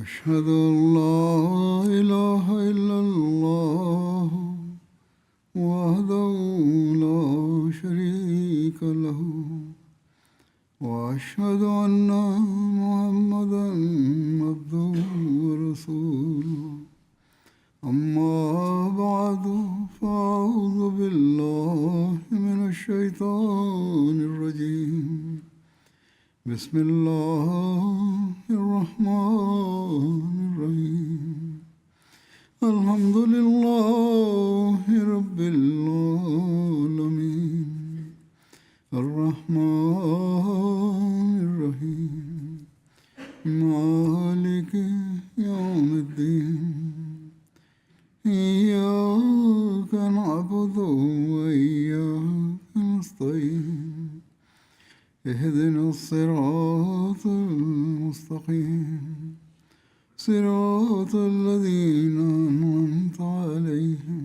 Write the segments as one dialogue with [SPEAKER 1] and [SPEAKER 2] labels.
[SPEAKER 1] أشهد أن لا إله إلا الله وحده لا شريك له وأشهد أن محمدا عبده ورسوله أما بعد فأعوذ بالله من الشيطان الرجيم بسم الله الرحمن الرحيم الحمد لله رب العالمين الرحمن الرحيم مالك يوم الدين إياك نعبد وإياك نستعين اهدنا الصراط المستقيم صراط الذين أنعمت عليهم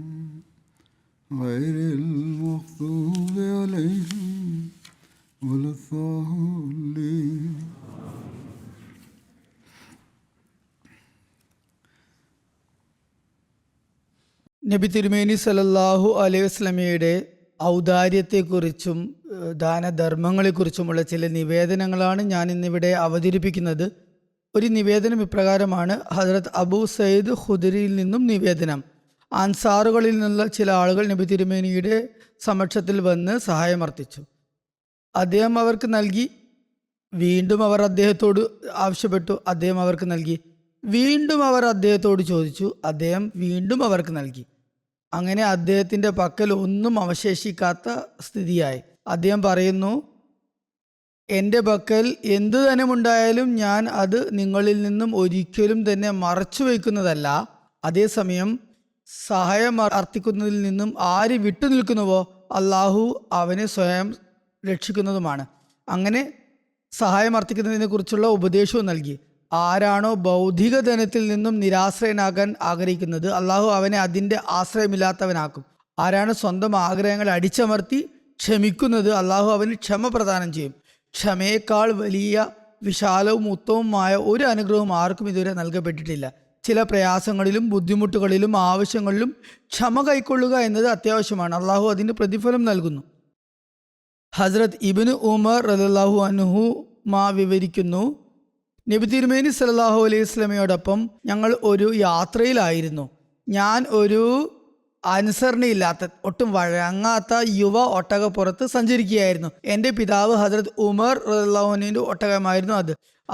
[SPEAKER 1] غير المغضوب عليهم ولا الضالين.
[SPEAKER 2] നബി തിരുമേനി സല്ലല്ലാഹു അലൈഹി വസല്ലമയുടെ ഔദാര്യത്തെക്കുറിച്ചും ദാനധർമ്മങ്ങളെക്കുറിച്ചുമുള്ള ചില നിവേദനങ്ങളാണ് ഞാൻ ഇന്നിവിടെ അവതരിപ്പിക്കുന്നത്. ഒരു നിവേദനം ഇപ്രകാരമാണ്. ഹസ്രത്ത് അബൂ സയ്യിദ് ഖുദരിയിൽ നിന്നും നിവേദനം. അൻസാറുകളിൽ നിന്നുള്ള ചില ആളുകൾ നബി തിരുമേനിയുടെ സമക്ഷത്തിൽ വന്ന് സഹായമർത്ഥിച്ചു. അദ്ദേഹം അവർക്ക് നൽകി. വീണ്ടും അവർ അദ്ദേഹത്തോട് ആവശ്യപ്പെട്ടു. അദ്ദേഹം അവർക്ക് നൽകി. വീണ്ടും അവർ അദ്ദേഹത്തോട് ചോദിച്ചു. അദ്ദേഹം വീണ്ടും അവർക്ക് നൽകി. അങ്ങനെ അദ്ദേഹത്തിൻ്റെ പക്കൽ ഒന്നും അവശേഷിക്കാത്ത സ്ഥിതിയായി. അദ്ദേഹം പറയുന്നു, എൻ്റെ പക്കൽ എന്തു ധനമുണ്ടായാലും ഞാൻ അത് നിങ്ങളിൽ നിന്നും ഒരിക്കലും തന്നെ മറച്ചു വയ്ക്കുന്നതല്ല. അതേസമയം സഹായം അർത്ഥിക്കുന്നതിൽ നിന്നും ആര് വിട്ടുനിൽക്കുന്നുവോ അള്ളാഹു അവനെ സ്വയം രക്ഷിക്കുന്നതുമാണ്. അങ്ങനെ സഹായം അർത്ഥിക്കുന്നതിനെ കുറിച്ചുള്ള ഉപദേശവും നൽകി. ആരാണോ ഭൗതിക ധനത്തിൽ നിന്നും നിരാശ്രയനാകാൻ ആഗ്രഹിക്കുന്നത് അള്ളാഹു അവനെ അതിൻ്റെ ആശ്രയമില്ലാത്തവനാക്കും. ആരാണ് സ്വന്തം ആഗ്രഹങ്ങൾ അടിച്ചമർത്തി ക്ഷമിക്കുന്നത് അള്ളാഹു അവന് ക്ഷമ പ്രദാനം ചെയ്യും. ക്ഷമയേക്കാൾ വലിയ വിശാലവും ഉത്തമവുമായ ഒരു അനുഗ്രഹവും ആർക്കും ഇതുവരെ നൽകപ്പെട്ടിട്ടില്ല. ചില പ്രയാസങ്ങളിലും ബുദ്ധിമുട്ടുകളിലും ആവശ്യങ്ങളിലും ക്ഷമ കൈക്കൊള്ളുക എന്നത് അത്യാവശ്യമാണ്. അള്ളാഹു അതിന് പ്രതിഫലം നൽകുന്നു. ഹസ്രത്ത് ഇബ്നു ഉമർ റളിയല്ലാഹു അൻഹു വിവരിക്കുന്നു, നബി തിരുമേനി സല്ലല്ലാഹു അലൈഹി വസല്ലമയോടൊപ്പം ഞങ്ങൾ ഒരു യാത്രയിലായിരുന്നു. ഞാൻ ഒരു അനുസരണയില്ലാത്ത ഒട്ടും വഴങ്ങാത്ത യുവ ഒട്ടകപ്പുറത്ത് സഞ്ചരിക്കുകയായിരുന്നു. എൻ്റെ പിതാവ് ഹസ്രത്ത് ഉമർ റളിയല്ലാഹു അൻഹുവിൻ്റെ ഒട്ടകമായിരുന്നു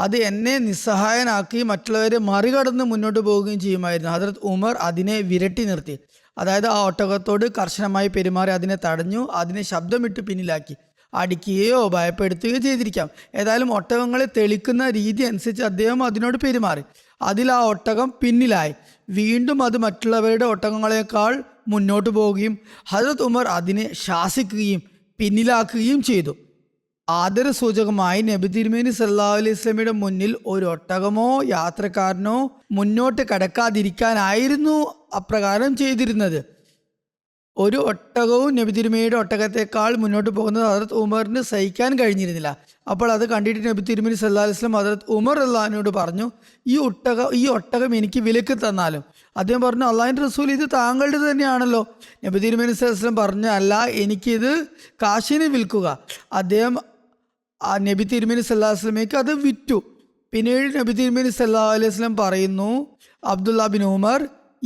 [SPEAKER 2] അത് എന്നെ നിസ്സഹായനാക്കി മറ്റുള്ളവരെ മറികടന്ന് മുന്നോട്ട് പോവുകയും ചെയ്യുമായിരുന്നു. ഹസ്രത്ത് ഉമർ അതിനെ വിരട്ടി നിർത്തി. അതായത് ആ ഒട്ടകത്തോട് കർശനമായി പെരുമാറി അതിനെ തടഞ്ഞു. അതിനെ ശബ്ദമിട്ട് പിന്നിലാക്കി. അടിക്കുകയോ ഭയപ്പെടുത്തുകയോ ചെയ്തിരിക്കാം. ഏതായാലും ഒട്ടകങ്ങളെ തെളിക്കുന്ന രീതി അനുസരിച്ച് അദ്ദേഹം അതിനോട് പെരുമാറി. അതിൽ ആ ഒട്ടകം പിന്നിലായി. വീണ്ടും അത് മറ്റുള്ളവരുടെ ഒട്ടകങ്ങളെക്കാൾ മുന്നോട്ട് പോവുകയും ഹസ്രത്ത് ഉമർ അതിനെ ശാസിക്കുകയും പിന്നിലാക്കുകയും ചെയ്തു. ആദരസൂചകമായി നബി തിരുമേനി സല്ലല്ലാഹു അലൈഹി വസല്ലമയുടെ മുന്നിൽ ഒരു ഒട്ടകമോ യാത്രക്കാരനോ മുന്നോട്ട് കടക്കാതിരിക്കാനായിരുന്നു അപ്രകാരം ചെയ്തിരുന്നത്. ഒരു ഒട്ടകവും നബി തിരുമേനിയുടെ ഒട്ടകത്തെക്കാൾ മുന്നോട്ട് പോകുന്നത് ഹസ്രത്ത് ഉമറിന് സഹിക്കാൻ കഴിഞ്ഞിരുന്നില്ല. അപ്പോൾ അത് കണ്ടിട്ട് നബി തിരുമേനി സല്ലല്ലാഹു അലൈഹി വസല്ലം ഹസ്രത്ത് ഉമർ റളിയല്ലാഹുവിനോട് പറഞ്ഞു, ഈ ഒട്ടകം എനിക്ക് വിലക്ക് തന്നാലും. അദ്ദേഹം പറഞ്ഞു, അള്ളാഹുവിൻ്റെ റസൂൽ, ഇത് താങ്കളുടെ തന്നെയാണല്ലോ. നബി തിരുമേനി സല്ലല്ലാഹു അലൈഹി വസല്ലം പറഞ്ഞു, അല്ല, എനിക്കിത് കാശിന് വിൽക്കുക. അദ്ദേഹം നബി തിരുമേനി സല്ലല്ലാഹു അലൈഹി വസല്ലമയ്ക്ക് അത് വിറ്റു. പിന്നീട് നബി തിരുമേനി സല്ലല്ലാഹു അലൈഹി വസല്ലം പറയുന്നു, അബ്ദുല്ല ബിൻ ഉമർ,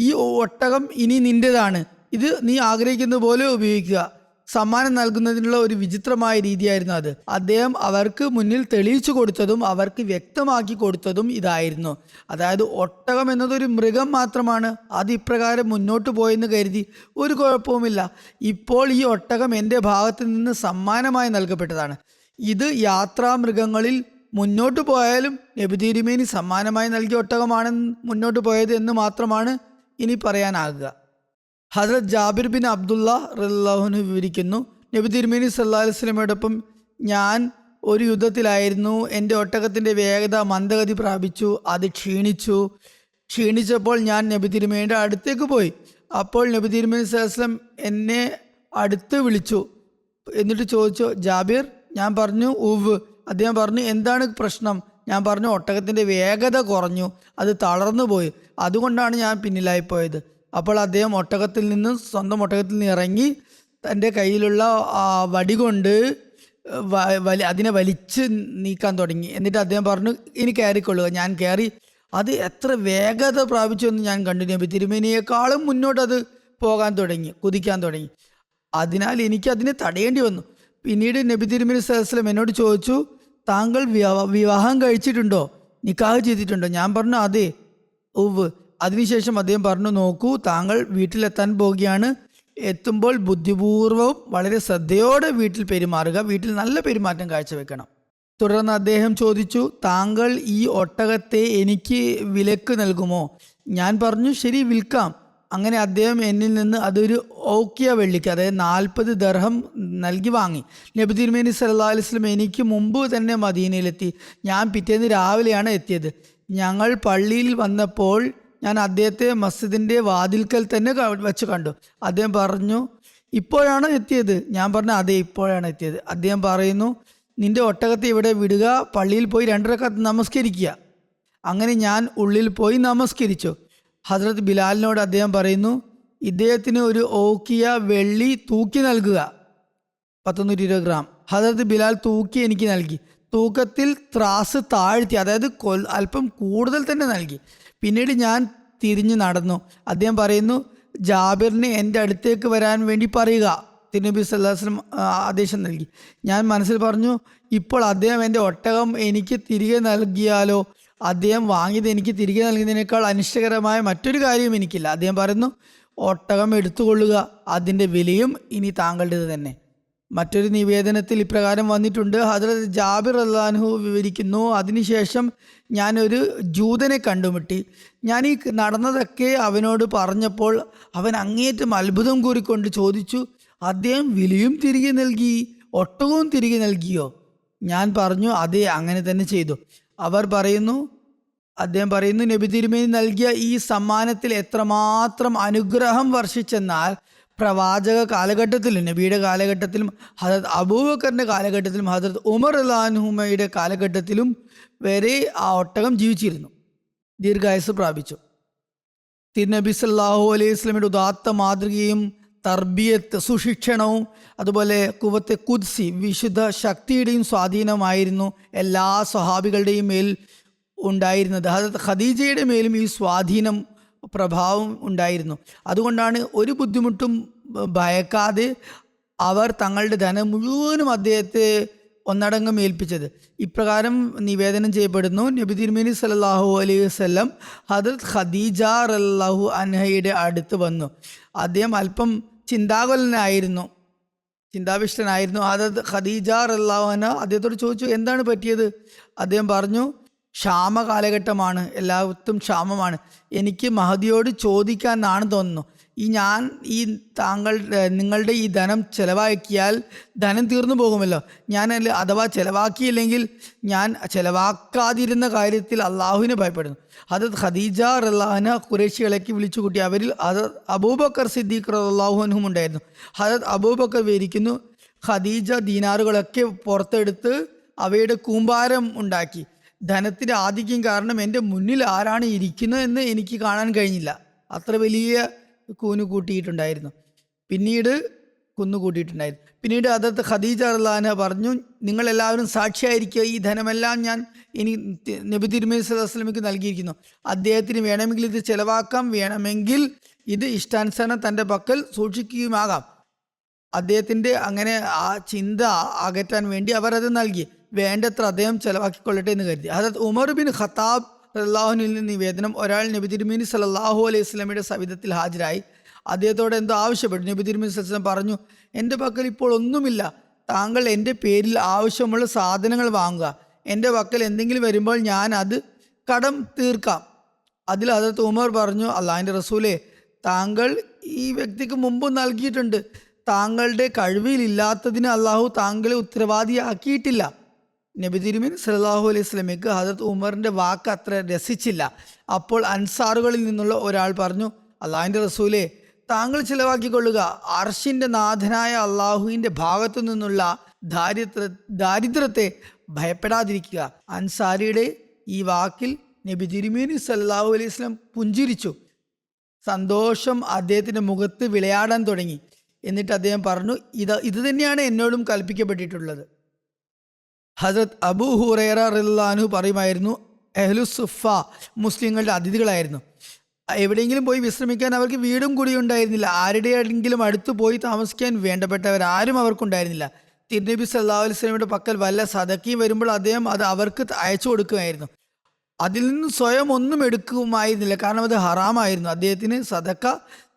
[SPEAKER 2] ഈ ഒട്ടകം ഇനി നിൻ്റെതാണ്. ഇത് നീ ആഗ്രഹിക്കുന്ന പോലെ ഉപയോഗിക്കുക. സമ്മാനം നൽകുന്നതിനുള്ള ഒരു വിചിത്രമായ രീതിയായിരുന്നു അത്. അദ്ദേഹം അവർക്ക് മുന്നിൽ തെളിയിച്ചു കൊടുത്തതും അവർക്ക് വ്യക്തമാക്കി കൊടുത്തതും ഇതായിരുന്നു. അതായത് ഒട്ടകം എന്നതൊരു മൃഗം മാത്രമാണ്. അത് ഇപ്രകാരം മുന്നോട്ട് പോയെന്ന് കരുതി ഒരു കുഴപ്പവുമില്ല. ഇപ്പോൾ ഈ ഒട്ടകം എൻ്റെ ഭാഗത്ത് നിന്ന് സമ്മാനമായി നൽകപ്പെട്ടതാണ്. ഇത് യാത്രാമൃഗങ്ങളിൽ മുന്നോട്ട് പോയാലും നബി തിരുമേനി സമ്മാനമായി നൽകിയ ഒട്ടകമാണ് മുന്നോട്ട് പോയത് എന്ന് മാത്രമാണ് ഇനി പറയാനാകുക. ഹസ്രത്ത് ജാബിർ ബിൻ അബ്ദുള്ള റളിയല്ലാഹു അൻഹു വിവരിക്കുന്നു, നബി തിരുമേനി സല്ലല്ലാഹു അലൈഹി വസല്ലമയോടൊപ്പം ഞാൻ ഒരു യുദ്ധത്തിലായിരുന്നു. എൻ്റെ ഒട്ടകത്തിൻ്റെ വേഗത മന്ദഗതി പ്രാപിച്ചു. അത് ക്ഷീണിച്ചപ്പോൾ ഞാൻ നബി തിരുമേനിയുടെ അടുത്തേക്ക് പോയി. അപ്പോൾ നബി തിരുമേനി സല്ലല്ലാഹു അലൈഹി വസല്ലം എന്നെ അടുത്ത് വിളിച്ചു. എന്നിട്ട് ചോദിച്ചു, ജാബിർ? ഞാൻ പറഞ്ഞു, ഉവ്. അദ്ദേഹം പറഞ്ഞു, എന്താണ് പ്രശ്നം? ഞാൻ പറഞ്ഞു ഒട്ടകത്തിൻ്റെ വേഗത കുറഞ്ഞു, അത് തളർന്നു പോയി, അതുകൊണ്ടാണ് ഞാൻ പിന്നിലായിപ്പോയത്. അപ്പോൾ അദ്ദേഹം സ്വന്തം ഒട്ടകത്തിൽ നിന്ന് ഇറങ്ങി തൻ്റെ കയ്യിലുള്ള വടി കൊണ്ട് അതിനെ വലിച്ച് നീക്കാൻ തുടങ്ങി. എന്നിട്ട് അദ്ദേഹം പറഞ്ഞു, ഇനി കയറിക്കൊള്ളുക. ഞാൻ കയറി. അത് എത്ര വേഗത പ്രാപിച്ചു എന്ന് ഞാൻ കണ്ടു. നബി തിരുമേനിയേക്കാളും മുന്നോട്ട് അത് പോകാൻ തുടങ്ങി, കുതിക്കാൻ തുടങ്ങി. അതിനാൽ എനിക്ക് അതിനെ തടയേണ്ടി വന്നു. പിന്നീട് നബി തിരുമേനി സല്ലല്ലാഹു അലൈഹി വസല്ലം എന്നോട് ചോദിച്ചു, താങ്കൾ വിവാഹം കഴിച്ചിട്ടുണ്ടോ, നിക്കാഹ് ചെയ്തിട്ടുണ്ടോ? ഞാൻ പറഞ്ഞു അതെ, ഉവ്വ്. അതിനുശേഷം അദ്ദേഹം പറഞ്ഞു, നോക്കൂ, താങ്കൾ വീട്ടിലെത്താൻ പോവുകയാണ്. എത്തുമ്പോൾ ബുദ്ധിപൂർവ്വം വളരെ ശ്രദ്ധയോടെ വീട്ടിൽ പെരുമാറുക, വീട്ടിൽ നല്ല പെരുമാറ്റം കാഴ്ചവെക്കണം. തുടർന്ന് അദ്ദേഹം ചോദിച്ചു, താങ്കൾ ഈ ഒട്ടകത്തെ എനിക്ക് വിലക്ക് നൽകുമോ? ഞാൻ പറഞ്ഞു, ശരി, വിൽക്കാം. അങ്ങനെ അദ്ദേഹം എന്നിൽ നിന്ന് അതൊരു ഓക്കിയ വെള്ളിക്ക്, അതായത് 40 ദർഹം നൽകി വാങ്ങി. നബി തിരുമേനി സല്ലല്ലാഹു അലൈഹി വസല്ലം എനിക്ക് മുമ്പ് തന്നെ മദീനയിലെത്തി. ഞാൻ പിറ്റേന്ന് രാവിലെയാണ് എത്തിയത്. ഞങ്ങൾ പള്ളിയിൽ വന്നപ്പോൾ ഞാൻ അദ്ദേഹത്തെ മസ്ജിദിൻ്റെ വാതിൽക്കൽ തന്നെ വെച്ച് കണ്ടു. അദ്ദേഹം പറഞ്ഞു, ഇപ്പോഴാണോ എത്തിയത്? ഞാൻ പറഞ്ഞു, അതെ, ഇപ്പോഴാണ് എത്തിയത്. അദ്ദേഹം പറയുന്നു, നിന്റെ ഒട്ടകത്തെ ഇവിടെ വിടുക, പള്ളിയിൽ പോയി 2 റക്അത്ത് നമസ്കരിക്കുക. അങ്ങനെ ഞാൻ ഉള്ളിൽ പോയി നമസ്കരിച്ചു. ഹസ്രത്ത് ബിലാലിനോട് അദ്ദേഹം പറയുന്നു, ഇദ്ദേഹത്തിന് ഒരു ഓക്കിയ വെള്ളി തൂക്കി നൽകുക, 120 ഗ്രാം. ഹസ്രത്ത് ബിലാൽ തൂക്കി എനിക്ക് നൽകി. തൂക്കത്തിൽ ത്രാസ് താഴ്ത്തി, അതായത് അല്പം കൂടുതൽ തന്നെ നൽകി. പിന്നീട് ഞാൻ തിരിഞ്ഞു നടന്നു. അദ്ദേഹം പറയുന്നു, ജാബിറിനെ എൻ്റെ അടുത്തേക്ക് വരാൻ വേണ്ടി പറയുക. തിരുനബി സല്ലല്ലാഹു അലൈഹി വസല്ലം ആദേശം നൽകി. ഞാൻ മനസ്സിൽ പറഞ്ഞു, ഇപ്പോൾ അദ്ദേഹം എൻ്റെ ഒട്ടകം എനിക്ക് തിരികെ നൽകിയാലോ? അദ്ദേഹം വാങ്ങിയത് എനിക്ക് തിരികെ നൽകുന്നതിനേക്കാൾ അനിഷ്ടകരമായ മറ്റൊരു കാര്യവും എനിക്കില്ല. അദ്ദേഹം പറയുന്നു, ഒട്ടകം എടുത്തുകൊള്ളുക, അതിൻ്റെ വിലയും ഇനി താങ്കളുടേത് തന്നെ. മറ്റൊരു നിവേദനത്തിൽ ഇപ്രകാരം വന്നിട്ടുണ്ട്. ഹദ്റത്ത് ജാബിർ റളിയല്ലാഹു അൻഹു വിവരിക്കുന്നു, അതിനുശേഷം ഞാനൊരു ജൂതനെ കണ്ടുമുട്ടി. ഞാൻ ഈ നടന്നതൊക്കെ അവനോട് പറഞ്ഞപ്പോൾ അവൻ അങ്ങേയറ്റം അത്ഭുതം കൂറിക്കൊണ്ട് ചോദിച്ചു, അദ്ദേഹം വിലയും തിരികെ നൽകി, ഒട്ടകവും തിരികെ നൽകിയോ? ഞാൻ പറഞ്ഞു, അതെ, അങ്ങനെ തന്നെ ചെയ്തു. അദ്ദേഹം പറയുന്നു, നബി തിരുമേനി നൽകിയ ഈ സമ്മാനത്തിൽ എത്രമാത്രം അനുഗ്രഹം വർഷിച്ചെന്നാൽ പ്രവാചക കാലഘട്ടത്തിലും നബിയുടെ കാലഘട്ടത്തിലും ഹദരത്ത് അബൂബക്കറിൻ്റെ കാലഘട്ടത്തിലും ഹദരത്ത് ഉമർ റളിയല്ലാഹു അൻഹുമയുടെ കാലഘട്ടത്തിലും വരെ ആ ഒട്ടകം ജീവിച്ചിരുന്നു, ദീർഘായുസ് പ്രാപിച്ചു. തിരുനബി സല്ലല്ലാഹു അലൈഹി വസല്ലമയുടെ ഉദാത്ത മാതൃകയും തർബിയത്ത്, സുശിക്ഷണവും അതുപോലെ കുവത്തെ ഖുദ്സി, വിശുദ്ധ ശക്തിയുടെയും സ്വാധീനമായിരുന്നു എല്ലാ സ്വഹാബികളുടെയും മേൽ ഉണ്ടായിരുന്നത്. ഹദരത്ത് ഖദീജയുടെ മേലും ഈ സ്വാധീനം, പ്രഭാവം ഉണ്ടായിരുന്നു. അതുകൊണ്ടാണ് ഒരു ബുദ്ധിമുട്ടും ഭയക്കാതെ അവർ തങ്ങളുടെ ധനം മുഴുവനും അദ്ദേഹത്തെ ഒന്നടങ്കം ഏൽപ്പിച്ചത്. ഇപ്രകാരം നിവേദനം ചെയ്യപ്പെടുന്നു, നബി തിരുമേനി സല്ലല്ലാഹു അലൈഹി വസല്ലം ഹദരത്ത് ഖദീജ റളിയല്ലാഹു അൻഹയുടെ അടുത്ത് വന്നു. അദ്ദേഹം അല്പം ചിന്താവിഷ്ടനായിരുന്നു. ഹദരത്ത് ഖദീജ റളിയല്ലാഹു അൻഹ അദ്ദേഹത്തോട് ചോദിച്ചു, എന്താണ് പറ്റിയത്? അദ്ദേഹം പറഞ്ഞു, ക്ഷാമ കാലഘട്ടമാണ്, എല്ലായിടത്തും ക്ഷാമമാണ്. എനിക്ക് മഹദിയോട് ചോദിക്കാനാണ് തോന്നുന്നു, നിങ്ങളുടെ ഈ ധനം ചെലവാക്കിയാൽ ധനം തീർന്നു പോകുമല്ലോ. അഥവാ ചെലവാക്കിയില്ലെങ്കിൽ ഞാൻ ചെലവാക്കാതിരുന്ന കാര്യത്തിൽ അള്ളാഹുവിനെ ഭയപ്പെടുന്നു. ഹദരത്ത് ഖദീജ റളിയല്ലാഹു അൻഹ ഖുറൈശികളേക്ക് വിളിച്ചു കൂട്ടി. അവരിൽ ഹദരത്ത് അബൂബക്കർ സിദ്ദീഖ് റളിയല്ലാഹു അൻഹും ഉണ്ടായിരുന്നു. ഹദരത്ത് അബൂബക്കർ വിവരിക്കുന്നു, ഖദീജ ദീനാറുകളൊക്കെ പുറത്തെടുത്ത് അവയുടെ കൂമ്പാരം ഉണ്ടാക്കി. ധനത്തിൻ്റെ ആധിക്യം കാരണം എൻ്റെ മുന്നിൽ ആരാണ് ഇരിക്കുന്നതെന്ന് എനിക്ക് കാണാൻ കഴിഞ്ഞില്ല. അത്ര വലിയ കുന്നുകൂട്ടിയിട്ടുണ്ടായിരുന്നു. പിന്നീട് ഹദരത്ത് ഖദീജ റളിയല്ലാഹു അൻഹ പറഞ്ഞു, നിങ്ങളെല്ലാവരും സാക്ഷിയായിരിക്കുക, ഈ ധനമെല്ലാം ഞാൻ ഇനി നബി തിരുമേനി സല്ലല്ലാഹു അലൈഹി വസല്ലമയ്ക്ക് നൽകിയിരിക്കുന്നു. അദ്ദേഹത്തിന് വേണമെങ്കിൽ ഇത് ചെലവാക്കാം, വേണമെങ്കിൽ ഇത് ഇഷ്ടാനുസരണം തൻ്റെ പക്കൽ സൂക്ഷിക്കുകയുമാകാം. അദ്ദേഹത്തിൻ്റെ അങ്ങനെ ആ ചിന്ത അകറ്റാൻ വേണ്ടി അവർ അത് നൽകി. വേണ്ടത്ര അദ്ദേഹം ചെലവാക്കിക്കൊള്ളട്ടെ എന്ന് കരുതി. ഹദരത്ത് ഉമർ ബിൻ ഖത്താബ് റളിയല്ലാഹു അൻഹുവിൽ നിന്ന് നിവേദനം, ഒരാൾ നബി തിരുമേനി സല്ലല്ലാഹു അലൈഹി വസല്ലമയുടെ സവിധത്തിൽ ഹാജരായി അദ്ദേഹത്തോട് എന്തോ ആവശ്യപ്പെട്ടു. നബി തിരുമേനി സല്ലല്ലാഹു അലൈഹി വസല്ലം പറഞ്ഞു, എൻ്റെ പക്കൽ ഇപ്പോൾ ഒന്നുമില്ല, താങ്കൾ എൻ്റെ പേരിൽ ആവശ്യമുള്ള സാധനങ്ങൾ വാങ്ങുക, എൻ്റെ പക്കൽ എന്തെങ്കിലും വരുമ്പോൾ ഞാൻ അത് കടം തീർക്കാം. അതിൽ ഹദരത്ത് ഉമർ പറഞ്ഞു, അള്ളാഹിൻ്റെ റസൂലേ, താങ്കൾ ഈ വ്യക്തിക്ക് മുമ്പ് നൽകിയിട്ടുണ്ട്, താങ്കളുടെ കഴിവിലില്ലാത്തതിന് അള്ളാഹു താങ്കളെ ഉത്തരവാദിയാക്കിയിട്ടില്ല. നബി തിരുമേനി സല്ലല്ലാഹു അലൈഹി വസല്ലമയ്ക്ക് ഹദരത്ത് ഉമറിൻ്റെ വാക്ക് അത്ര രസിച്ചില്ല. അപ്പോൾ അൻസാറുകളിൽ നിന്നുള്ള ഒരാൾ പറഞ്ഞു, അള്ളാഹിൻ്റെ റസൂലേ, താങ്കൾ ചിലവാക്കിക്കൊള്ളുക, അർശിൻ്റെ നാഥനായ അള്ളാഹുവിൻ്റെ ഭാഗത്തു നിന്നുള്ള ദാരിദ്ര്യത്തെ ഭയപ്പെടാതിരിക്കുക. അൻസാരിയുടെ ഈ വാക്കിൽ നബി തിരുമേനി സല്ലല്ലാഹു അലൈഹി വസല്ലം പുഞ്ചിരിച്ചു. സന്തോഷം അദ്ദേഹത്തിൻ്റെ മുഖത്ത് വിളയാടാൻ തുടങ്ങി. എന്നിട്ട് അദ്ദേഹം പറഞ്ഞു, ഇത് തന്നെയാണ് എന്നോടും കൽപ്പിക്കപ്പെട്ടിട്ടുള്ളത്. ഹസരത്ത് അബൂ ഹുറൈറ റളിയല്ലാഹു അൻഹു പറയുമായിരുന്നു, അഹ്ലുസുഫ മുസ്ലിങ്ങളുടെ അതിഥികളായിരുന്നു. എവിടെയെങ്കിലും പോയി വിശ്രമിക്കാൻ അവർക്ക് വീടും കൂടിയും ഉണ്ടായിരുന്നില്ല. ആരുടെയെങ്കിലും അടുത്ത് പോയി താമസിക്കാൻ വേണ്ടപ്പെട്ടവരാരും അവർക്കുണ്ടായിരുന്നില്ല. തിരുനബി സല്ലല്ലാഹു അലൈഹി വസല്ലമയുടെ പക്കൽ വല്ല സദക്കയും വരുമ്പോൾ അദ്ദേഹം അത് അവർക്ക് അയച്ചു കൊടുക്കുമായിരുന്നു. അതിൽ നിന്ന് സ്വയം ഒന്നും എടുക്കുമായിരുന്നില്ല, കാരണം അത് ഹറാമായിരുന്നു. അദ്ദേഹത്തിന് സദക്ക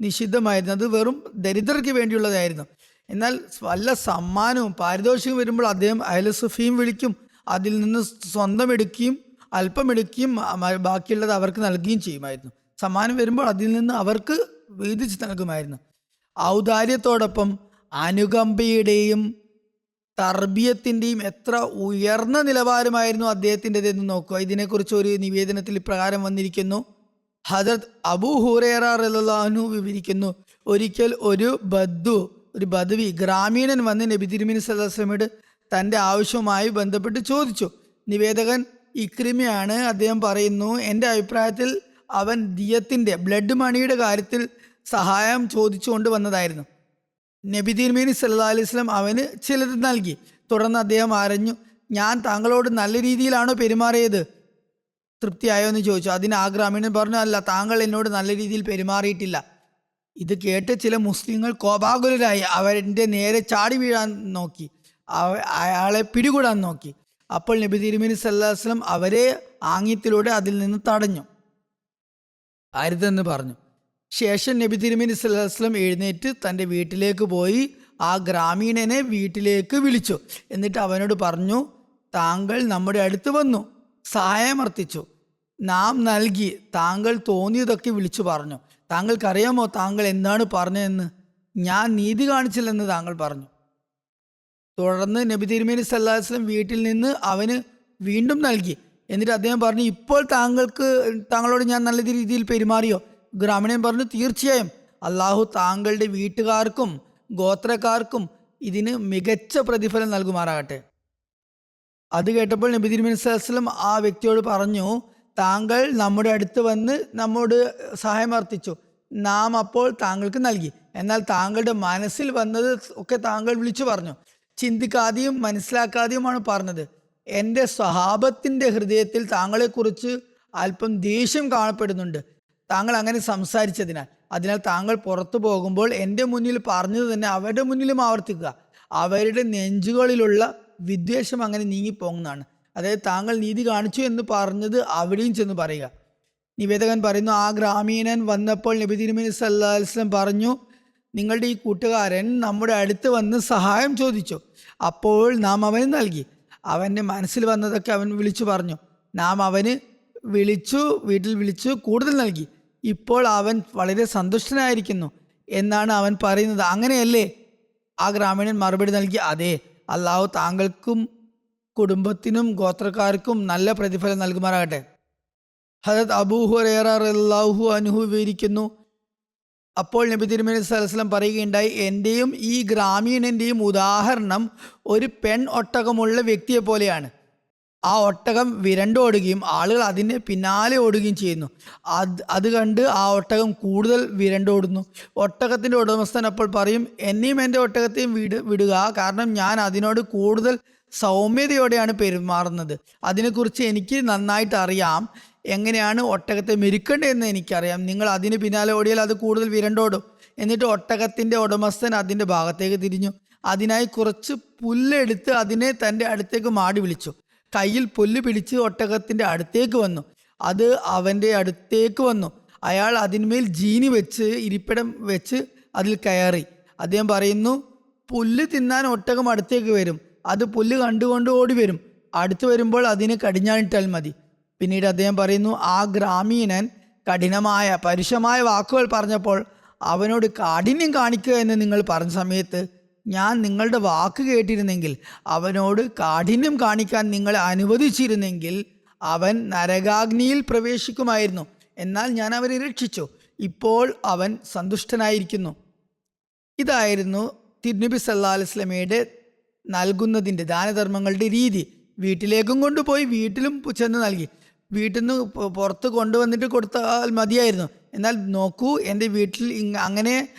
[SPEAKER 2] നിഷിദ്ധമായിരുന്നു. അത് വെറും ദരിദ്രർക്ക് വേണ്ടിയുള്ളതായിരുന്നു. എന്നാൽ വല്ല സമ്മാനവും പാരിതോഷികം വരുമ്പോൾ അദ്ദേഹം അഹ്ലു സുഫയും വിളിക്കും. അതിൽ നിന്ന് സ്വന്തം എടുക്കുകയും അല്പം എടുക്കുകയും ബാക്കിയുള്ളത് അവർക്ക് നൽകുകയും ചെയ്യുമായിരുന്നു. സമ്മാനം വരുമ്പോൾ അതിൽ നിന്ന് അവർക്ക് വീതിച്ച് നൽകുമായിരുന്നു. ഔദാര്യത്തോടൊപ്പം അനുകമ്പയുടെയും തർബിയത്തിൻ്റെയും എത്ര ഉയർന്ന നിലവാരമായിരുന്നു അദ്ദേഹത്തിൻ്റെതെന്ന് നോക്കുക. ഇതിനെക്കുറിച്ച് ഒരു നിവേദനത്തിൽ ഇപ്രകാരം വന്നിരിക്കുന്നു. ഹദരത്ത് അബൂ ഹുറൈറ റളിയല്ലാഹു അൻഹു വിവരിക്കുന്നു, ഒരിക്കൽ ഒരു ബദവി ഗ്രാമീണൻ വന്ന് നബി തിരുമേനി സല്ലല്ലാഹു അലൈഹി വസല്ലമയോട് തൻ്റെ ആവശ്യവുമായി ബന്ധപ്പെട്ട് ചോദിച്ചു. നിവേദകൻ ഇക്രിമയാണ്. അദ്ദേഹം പറയുന്നു, എൻ്റെ അഭിപ്രായത്തിൽ അവൻ ദിയത്തിൻ്റെ ബ്ലഡ് മണിയുടെ കാര്യത്തിൽ സഹായം ചോദിച്ചുകൊണ്ട് വന്നതായിരുന്നു. നബി തിരുമേനി സല്ലല്ലാഹു അലൈഹി വസല്ലം അവന് ചിലത് നൽകി. തുടർന്ന് അദ്ദേഹം ആരഞ്ഞു, ഞാൻ താങ്കളോട് നല്ല രീതിയിലാണോ പെരുമാറിയത്? തൃപ്തിയായോ എന്ന് ചോദിച്ചു. അതിന് ആ ഗ്രാമീണൻ പറഞ്ഞു, അല്ല, താങ്കൾ എന്നോട് നല്ല രീതിയിൽ പെരുമാറിയിട്ടില്ല. ഇത് കേട്ട് ചില മുസ്ലിങ്ങൾ കോപാകുലരായി അവരുടെ നേരെ ചാടി വീഴാൻ നോക്കി, അയാളെ പിടികൂടാൻ നോക്കി. അപ്പോൾ നബി തിരുമേനി സല്ലല്ലാഹു അലൈഹി വസല്ലം അവരെ ആംഗ്യത്തിലൂടെ അതിൽ നിന്ന് തടഞ്ഞു, അരുതെന്ന് പറഞ്ഞു. ശേഷം നബി തിരുമേനി സല്ലല്ലാഹു അലൈഹി വസല്ലം എഴുന്നേറ്റ് തൻ്റെ വീട്ടിലേക്ക് പോയി ആ ഗ്രാമീണനെ വീട്ടിലേക്ക് വിളിച്ചു. എന്നിട്ട് അവനോട് പറഞ്ഞു, താങ്കൾ നമ്മുടെ അടുത്ത് വന്നു, സഹായമർത്ഥിച്ചു, നാം നൽകി, താങ്കൾ തോന്നിയതൊക്കെ വിളിച്ചു പറഞ്ഞു. താങ്കൾക്കറിയാമോ താങ്കൾ എന്താണ് പറഞ്ഞതെന്ന്? ഞാൻ നീതി കാണിച്ചില്ലെന്ന് താങ്കൾ പറഞ്ഞു. തുടർന്ന് നബി തിരുമേനി സല്ലല്ലാഹു അലൈഹി വസല്ലം വീട്ടിൽ നിന്ന് അവന് വീണ്ടും നൽകി. എന്നിട്ട് അദ്ദേഹം പറഞ്ഞു, ഇപ്പോൾ താങ്കളോട് ഞാൻ നല്ല രീതിയിൽ പെരുമാറിയോ? ഗ്രാമീണൻ പറഞ്ഞു, തീർച്ചയായും. അള്ളാഹു താങ്കളുടെ വീട്ടുകാർക്കും ഗോത്രക്കാർക്കും ഇതിന് മികച്ച പ്രതിഫലം നൽകുമാറാകട്ടെ. അത് കേട്ടപ്പോൾ നബി തിരുമേനി സല്ലല്ലാഹു അലൈഹി വസല്ലം ആ വ്യക്തിയോട് പറഞ്ഞു, താങ്കൾ നമ്മുടെ അടുത്ത് വന്ന് നമ്മോട് സഹായം അർത്ഥിച്ചു, നാം അപ്പോൾ താങ്കൾക്ക് നൽകി. എന്നാൽ താങ്കളുടെ മനസ്സിൽ വന്നത് ഒക്കെ താങ്കൾ വിളിച്ചു പറഞ്ഞു, ചിന്തിക്കാതെയും മനസ്സിലാക്കാതെയുമാണ് പറഞ്ഞത്. എൻ്റെ സ്വഹാബത്തിൻ്റെ ഹൃദയത്തിൽ താങ്കളെക്കുറിച്ച് അല്പം ദേഷ്യം കാണപ്പെടുന്നുണ്ട്, താങ്കൾ അങ്ങനെ സംസാരിച്ചതിനാൽ. അതിനാൽ താങ്കൾ പുറത്തു പോകുമ്പോൾ എൻ്റെ മുന്നിൽ പറഞ്ഞത് തന്നെ അവരുടെ മുന്നിലും ആവർത്തിക്കുക. അവരുടെ നെഞ്ചുകളിലുള്ള വിദ്വേഷം അങ്ങനെ നീങ്ങിപ്പോകുന്നതാണ്. അതായത് താങ്കൾ നീതി കാണിച്ചു എന്ന് പറഞ്ഞത് അവിടെയും ചെന്ന് പറയുക. നിവേദകൻ പറയുന്നു, ആ ഗ്രാമീണൻ വന്നപ്പോൾ നബി തിരുമേനി സല്ലല്ലാഹു അലൈഹി വസല്ലം പറഞ്ഞു, നിങ്ങളുടെ ഈ കൂട്ടുകാരൻ നമ്മുടെ അടുത്ത് വന്ന് സഹായം ചോദിച്ചു, അപ്പോൾ നാം അവന് നൽകി. അവൻ്റെ മനസ്സിൽ വന്നതൊക്കെ അവൻ വിളിച്ചു പറഞ്ഞു, നാം അവന് വീട്ടിൽ വിളിച്ചു കൂടുതൽ നൽകി. ഇപ്പോൾ അവൻ വളരെ സന്തുഷ്ടനായിരിക്കുന്നു എന്നാണ് അവൻ പറയുന്നത്, അങ്ങനെയല്ലേ? ആ ഗ്രാമീണൻ മറുപടി നൽകി, അതെ, അള്ളാഹു താങ്കൾക്കും കുടുംബത്തിനും ഗോത്രക്കാർക്കും നല്ല പ്രതിഫലം നൽകുമാറാകട്ടെ. ഹദരത്ത് അബൂ ഹുറൈറ റളിയല്ലാഹു അൻഹു വിവരിക്കുന്നു, അപ്പോൾ നബി തിരുമേനി സല്ലല്ലാഹു അലൈഹി വസല്ലം പറയുകയുണ്ടായി, എൻ്റെയും ഈ ഗ്രാമീണൻ്റെയും ഉദാഹരണം ഒരു പെൺ ഒട്ടകമുള്ള വ്യക്തിയെ പോലെയാണ്. ആ ഒട്ടകം വിരണ്ടോടുകയും ആളുകൾ അതിൻ്റെ പിന്നാലെ ഓടുകയും ചെയ്യുന്നു. അത് കണ്ട് ആ ഒട്ടകം കൂടുതൽ വിരണ്ടോടുന്നു. ഒട്ടകത്തിൻ്റെ ഉടമസ്ഥൻ അപ്പോൾ പറയും, എന്നെയും എൻ്റെ ഒട്ടകത്തെയും വിടുക, കാരണം ഞാൻ അതിനോട് കൂടുതൽ സൗമ്യതയോടെയാണ് പെരുമാറുന്നത്. അതിനെക്കുറിച്ച് എനിക്ക് നന്നായിട്ട് അറിയാം, എങ്ങനെയാണ് ഒട്ടകത്തെ മെരുക്കേണ്ടതെന്ന് എനിക്കറിയാം. നിങ്ങൾ അതിന് പിന്നാലെ ഓടിയാൽ അത് കൂടുതൽ വിരണ്ടോടും. എന്നിട്ട് ഒട്ടകത്തിൻ്റെ ഉടമസ്ഥൻ അതിൻ്റെ ഭാഗത്തേക്ക് തിരിഞ്ഞു. അതിനായി കുറച്ച് പുല്ലെടുത്ത് അതിനെ തൻ്റെ അടുത്തേക്ക് മാടി വിളിച്ചു. കയ്യിൽ പുല്ല് പിടിച്ച് ഒട്ടകത്തിൻ്റെ അടുത്തേക്ക് വന്നു. അത് അവൻ്റെ അടുത്തേക്ക് വന്നു. അയാൾ അതിന്മേൽ ജീനി വെച്ച് ഇരിപ്പിടം വെച്ച് അതിൽ കയറി. അദ്ദേഹം പറയുന്നു, പുല്ല് തിന്നാൻ ഒട്ടകം അടുത്തേക്ക് വരും, അത് പുല്ല് കണ്ടുകൊണ്ട് ഓടി വരും. അടുത്ത് വരുമ്പോൾ അതിന് കടിഞ്ഞാണിട്ടാൽ മതി. പിന്നീട് അദ്ദേഹം പറയുന്നു, ആ ഗ്രാമീണൻ കഠിനമായ പരുഷമായ വാക്കുകൾ പറഞ്ഞപ്പോൾ അവനോട് കാഠിന്യം കാണിക്കുക എന്ന് നിങ്ങൾ പറഞ്ഞ സമയത്ത് ഞാൻ നിങ്ങളുടെ വാക്ക് കേട്ടിരുന്നെങ്കിൽ, അവനോട് കാഠിന്യം കാണിക്കാൻ നിങ്ങളെ അനുവദിച്ചിരുന്നെങ്കിൽ അവൻ നരകാഗ്നിയിൽ പ്രവേശിക്കുമായിരുന്നു. എന്നാൽ ഞാൻ അവനെ രക്ഷിച്ചു, ഇപ്പോൾ അവൻ സന്തുഷ്ടനായിരിക്കുന്നു. ഇതായിരുന്നു തിരുനബി സല്ലല്ലാഹു അലൈഹി വസല്ലമയുടെ നൽകുന്നതിൻ്റെ ദാനധർമ്മങ്ങളുടെ രീതി. വീട്ടിലേക്കും കൊണ്ടുപോയി, വീട്ടിലും ചെന്ന് നൽകി. വീട്ടിൽ നിന്ന് പുറത്ത് കൊണ്ടുവന്നിട്ട് കൊടുത്താൽ മതിയായിരുന്നു. എന്നാൽ നോക്കൂ, എൻ്റെ വീട്ടിൽ അങ്ങനെ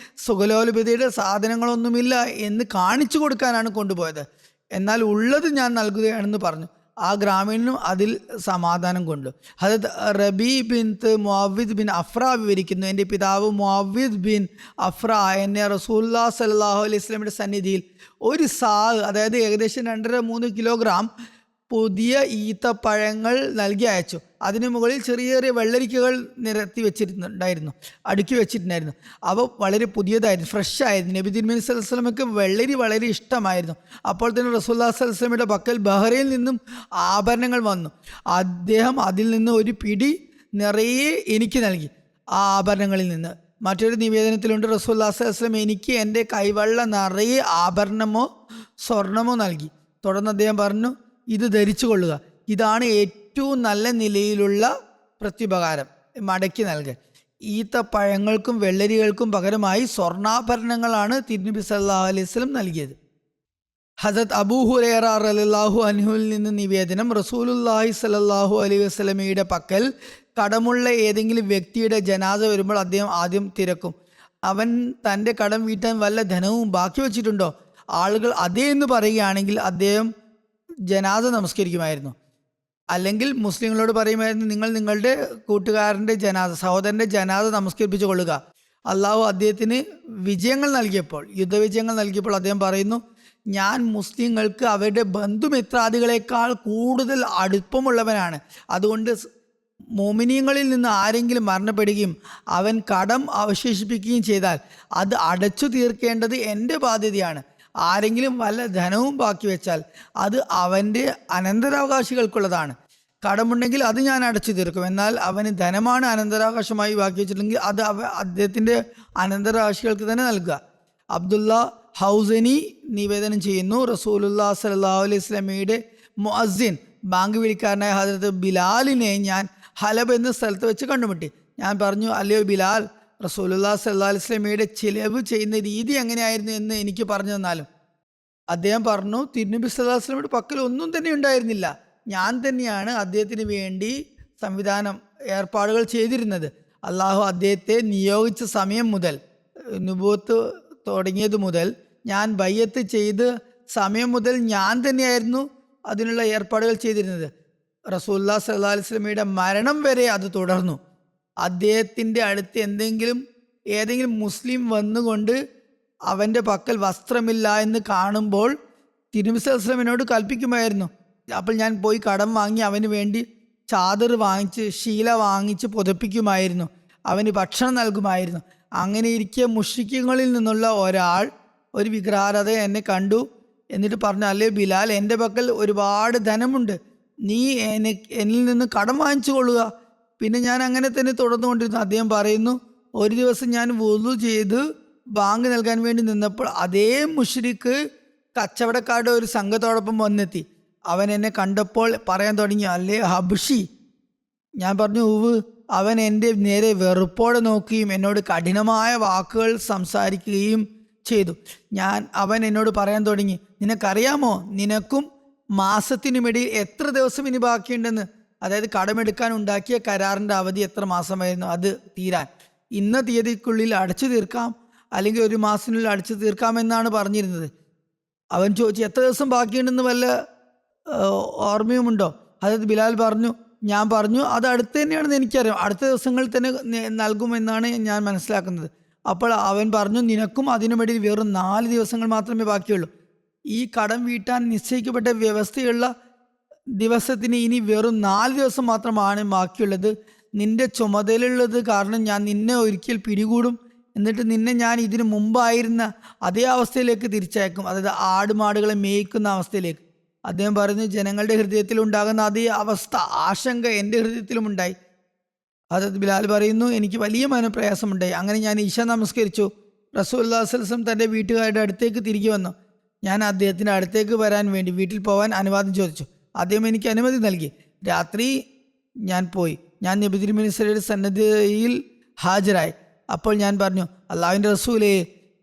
[SPEAKER 2] സുഖലോലുപതയുടെ സാധനങ്ങളൊന്നുമില്ല എന്ന് കാണിച്ചു കൊടുക്കാനാണ് കൊണ്ടുപോയത്. എന്നാൽ ഉള്ളത് ഞാൻ നൽകുകയാണെന്ന് പറഞ്ഞു. ആ ഗ്രാമീണനും അതിൽ സമാധാനം കൊണ്ടു. ഹദരത്ത് റബി ബിൻ മുഅവ്വിദ് ബിൻ അഫ്ര വിവരിക്കുന്നു, എൻ്റെ പിതാവ് മുഅവ്വിദ് ബിൻ അഫ്ര എന്നെ റസൂലുള്ളാഹി സ്വല്ലല്ലാഹു അലൈഹി വസല്ലമയുടെ സന്നിധിയിൽ ഒരു അതായത് ഏകദേശം 2.5-3 കിലോഗ്രാം പുതിയ ഈത്തപ്പഴങ്ങൾ നൽകി അയച്ചു. അതിനു മുകളിൽ ചെറിയ ചെറിയ വെള്ളരിക്കകൾ നിരത്തി വെച്ചിട്ടുണ്ടായിരുന്നു, അടുക്കി വെച്ചിട്ടുണ്ടായിരുന്നു. അവ വളരെ പുതിയതായിരുന്നു, ഫ്രഷ് ആയിരുന്നു. നബി തിരുമേനി സ്വല്ലല്ലാഹു അലൈഹി വസല്ലമയ്ക്ക് വെള്ളരി വളരെ ഇഷ്ടമായിരുന്നു. അപ്പോൾ തന്നെ റസൂലുള്ളാഹി സ്വല്ലല്ലാഹു അലൈഹി വസല്ലമയുടെ പക്കൽ ബഹ്റയിൽ നിന്നും ആഭരണങ്ങൾ വന്നു. അദ്ദേഹം അതിൽ നിന്ന് ഒരു പിടി നിറയെ എനിക്ക് നൽകി, ആ ആഭരണങ്ങളിൽ നിന്ന്. മറ്റൊരു നിവേദനത്തിലുണ്ട്, റസൂലുള്ളാഹി സ്വല്ലല്ലാഹു അലൈഹി വസല്ലം എനിക്ക് എൻ്റെ കൈവെള്ള നിറയെ ആഭരണമോ സ്വർണമോ നൽകി. തുടർന്ന് അദ്ദേഹം പറഞ്ഞു, ഇത് ധരിച്ചു കൊള്ളുക, ഇതാണ് ഏറ്റവും നല്ല നിലയിലുള്ള പ്രത്യുപകാരം, മടക്കി നൽകൽ. ഈത്തപ്പഴങ്ങൾക്കും വെള്ളരികൾക്കും പകരമായി സ്വർണ്ണാഭരണങ്ങളാണ് തിരുനബി സല്ലല്ലാഹു അലൈഹി വസല്ലം നൽകിയത്. ഹസരത്ത് അബൂ ഹുറൈറ റളിയല്ലാഹു അൻഹുവിൽ നിന്ന് നിവേദനം, റസൂലുള്ളാഹി സ്വല്ലല്ലാഹു അലൈഹി വസല്ലമയുടെ പക്കൽ കടമുള്ള ഏതെങ്കിലും വ്യക്തിയുടെ ജനാസ വരുമ്പോൾ അദ്ദേഹം ആദ്യം തിരക്കും, അവൻ തൻ്റെ കടം വീട്ടാൻ വല്ല ധനവും ബാക്കി വച്ചിട്ടുണ്ടോ? ആളുകൾ അതേ എന്ന് പറയുകയാണെങ്കിൽ അദ്ദേഹം ജനാസ നമസ്കരിക്കുമായിരുന്നു. അല്ലെങ്കിൽ മുസ്ലിങ്ങളോട് പറയുമായിരുന്നു, നിങ്ങൾ നിങ്ങളുടെ കൂട്ടുകാരൻ്റെ സഹോദരൻ്റെ ജനാസ നമസ്കരിപ്പിച്ചു കൊള്ളുക. അള്ളാഹു അദ്ദേഹത്തിന് വിജയങ്ങൾ നൽകിയപ്പോൾ, യുദ്ധവിജയങ്ങൾ നൽകിയപ്പോൾ അദ്ദേഹം പറയുന്നു, ഞാൻ മുസ്ലിങ്ങൾക്ക് അവരുടെ ബന്ധുമിത്രാദികളെക്കാൾ കൂടുതൽ അടുപ്പമുള്ളവനാണ്. അതുകൊണ്ട് മോമിനിയങ്ങളിൽ നിന്ന് ആരെങ്കിലും മരണപ്പെടുകയും അവൻ കടം അവശേഷിപ്പിക്കുകയും ചെയ്താൽ അത് അടച്ചു തീർക്കേണ്ടത് എൻ്റെ ബാധ്യതയാണ്. ആരെങ്കിലും വല്ല ധനവും ബാക്കി വെച്ചാൽ അത് അവൻ്റെ അനന്തരാവകാശികൾക്കുള്ളതാണ്. കടമുണ്ടെങ്കിൽ അത് ഞാൻ അടച്ചു തീർക്കും. എന്നാൽ അവന് ധനമാണ് അനന്തരാവകാശമായി ബാക്കി വെച്ചിട്ടുണ്ടെങ്കിൽ അത് അദ്ദേഹത്തിൻ്റെ അനന്തരാവകാശികൾക്ക് തന്നെ നൽകുക. അബ്ദുള്ള ഹൗസനി നിവേദനം ചെയ്യുന്നു, റസൂലുള്ളാഹി സ്വല്ലല്ലാഹു അലൈഹി വസല്ലമയുടെ മുഅസ്സിൻ ബാങ്ക് വിളിക്കാരനായ ഹദരത്ത് ബിലാലിനെ ഞാൻ ഹലബ് എന്ന സ്ഥലത്ത് വെച്ച് കണ്ടുമുട്ടി. ഞാൻ പറഞ്ഞു, അല്ലയോ ബിലാൽ, റസൂലുള്ളാഹി സ്വല്ലല്ലാഹു അലൈഹി വസല്ലമയുടെ ചിലവ് ചെയ്യുന്ന രീതി എങ്ങനെയായിരുന്നു എന്ന് എനിക്ക് പറഞ്ഞു തന്നാലും. അദ്ദേഹം പറഞ്ഞു, തിരുനബി സല്ലല്ലാഹു അലൈഹി വസല്ലമയുടെ പക്കൽ ഒന്നും തന്നെ ഉണ്ടായിരുന്നില്ല. ഞാൻ തന്നെയാണ് അദ്ദേഹത്തിന് വേണ്ടി ഏർപ്പാടുകൾ ചെയ്തിരുന്നത്. അള്ളാഹു അദ്ദേഹത്തെ നിയോഗിച്ച സമയം മുതൽ, നുബുവത്ത് തുടങ്ങിയത് മുതൽ, ഞാൻ ബയ്യത്ത് ചെയ്ത് സമയം മുതൽ ഞാൻ തന്നെയായിരുന്നു അതിനുള്ള ഏർപ്പാടുകൾ ചെയ്തിരുന്നത്. റസൂലുള്ളാഹി സ്വല്ലല്ലാഹു അലൈഹി വസല്ലമയുടെ മരണം വരെ അത് തുടർന്നു. അദ്ദേഹത്തിൻ്റെ അടുത്ത് ഏതെങ്കിലും മുസ്ലിം വന്നുകൊണ്ട് അവൻ്റെ പക്കൽ വസ്ത്രമില്ല എന്ന് കാണുമ്പോൾ തിരുനബി സല്ലല്ലാഹു അലൈഹി വസല്ലമയോട് കൽപ്പിക്കുമായിരുന്നു. അപ്പോൾ ഞാൻ പോയി കടം വാങ്ങി അവന് വേണ്ടി ചാദർ വാങ്ങിച്ച് ശീല വാങ്ങിച്ച് പുതപ്പിക്കുമായിരുന്നു, അവന് ഭക്ഷണം നൽകുമായിരുന്നു. അങ്ങനെ ഇരിക്കെ മുശ്രിക്കുകളിൽ നിന്നുള്ള ഒരാൾ, ഒരു വിഗ്രഹാരാധകൻ എന്നെ കണ്ടു. എന്നിട്ട് പറഞ്ഞു, അല്ലേ ബിലാൽ, എൻ്റെ പക്കൽ ഒരുപാട് ധനമുണ്ട്, നീ എന്നിൽ നിന്ന് കടം വാങ്ങിച്ചു കൊള്ളുക. പിന്നെ ഞാൻ അങ്ങനെ തന്നെ തുടർന്നുകൊണ്ടിരുന്നു. അദ്ദേഹം പറയുന്നു, ഒരു ദിവസം ഞാൻ വുളു ചെയ്ത് ബാങ്ക് നൽകാൻ വേണ്ടി നിന്നപ്പോൾ അതേ മുശ്രിക്ക് കച്ചവടക്കാരുടെ ഒരു സംഘത്തോടൊപ്പം വന്നെത്തി. അവൻ എന്നെ കണ്ടപ്പോൾ പറയാൻ തുടങ്ങി, അല്ലേ ഹബ്ഷി. ഞാൻ പറഞ്ഞു, ഉവ്. അവൻ എൻ്റെ നേരെ വെറുപ്പോടെ നോക്കുകയും എന്നോട് കഠിനമായ വാക്കുകൾ സംസാരിക്കുകയും ചെയ്തു. അവൻ എന്നോട് പറയാൻ തുടങ്ങി, നിനക്കറിയാമോ, നിനക്കും മാസത്തിനുമിടയിൽ എത്ര ദിവസം ഇനി ബാക്കിയുണ്ടെന്ന്? അതായത് കടമെടുക്കാൻ ഉണ്ടാക്കിയ കരാറിൻ്റെ അവധി എത്ര മാസമായിരുന്നു അത് തീരാൻ? ഇന്ന തീയതിക്കുള്ളിൽ അടച്ചു തീർക്കാം, അല്ലെങ്കിൽ ഒരു മാസത്തിനുള്ളിൽ അടച്ചു തീർക്കാമെന്നാണ് പറഞ്ഞിരുന്നത്. അവൻ ചോദിച്ചു, എത്ര ദിവസം ബാക്കിയുണ്ടെന്ന് വല്ല ഓർമ്മയുമുണ്ടോ? അതായത് ബിലാൽ പറഞ്ഞു, ഞാൻ പറഞ്ഞു, അത് അടുത്ത് തന്നെയാണെന്ന് എനിക്കറിയാം, അടുത്ത ദിവസങ്ങളിൽ തന്നെ നൽകുമെന്നാണ് ഞാൻ മനസ്സിലാക്കുന്നത്. അപ്പോൾ അവൻ പറഞ്ഞു, നിനക്കും അതിനുമിടയിൽ വെറും 4 ദിവസങ്ങൾ മാത്രമേ ബാക്കിയുള്ളൂ. ഈ കടം വീട്ടാൻ നിശ്ചയിക്കപ്പെട്ട വ്യവസ്ഥയുള്ള ദിവസത്തിന് ഇനി വെറും 4 ദിവസം മാത്രമാണ് ബാക്കിയുള്ളത്. നിന്റെ ചുമതലയുള്ളത് കാരണം ഞാൻ നിന്നെ ഒരിക്കൽ പിടികൂടും, എന്നിട്ട് നിന്നെ ഞാൻ ഇതിനു മുമ്പായിരുന്ന അതേ അവസ്ഥയിലേക്ക് തിരിച്ചയക്കും, അതായത് ആടുമാടുകളെ മേയ്ക്കുന്ന അവസ്ഥയിലേക്ക്. അദ്ദേഹം പറഞ്ഞു, ജനങ്ങളുടെ ഹൃദയത്തിൽ ഉണ്ടാകുന്ന അതേ അവസ്ഥ, ആശങ്ക എൻ്റെ ഹൃദയത്തിലുമുണ്ടായി. ഹദരത്ത് ബിലാൽ പറയുന്നു, എനിക്ക് വലിയ മനപ്രയാസമുണ്ടായി. അങ്ങനെ ഞാൻ ഇശ നമസ്കരിച്ചു. റസൂലുള്ളാഹി സ്വല്ലല്ലാഹു അലൈഹി വസല്ലം തൻ്റെ വീട്ടുകാരുടെ അടുത്തേക്ക് തിരികെ വന്നു. ഞാൻ അദ്ദേഹത്തിൻ്റെ അടുത്തേക്ക് വരാൻ വേണ്ടി വീട്ടിൽ പോകാൻ അനുവാദം ചോദിച്ചു. അദ്ദേഹം എനിക്ക് അനുമതി നൽകി. രാത്രി ഞാൻ പോയി. ഞാൻ നബി തിരുമേനി സ്വല്ലല്ലാഹു അലൈഹി വസല്ലം സന്നിധിയിൽ ഹാജരായി. അപ്പോൾ ഞാൻ പറഞ്ഞു, അള്ളാഹുവിൻ്റെ റസൂലേ,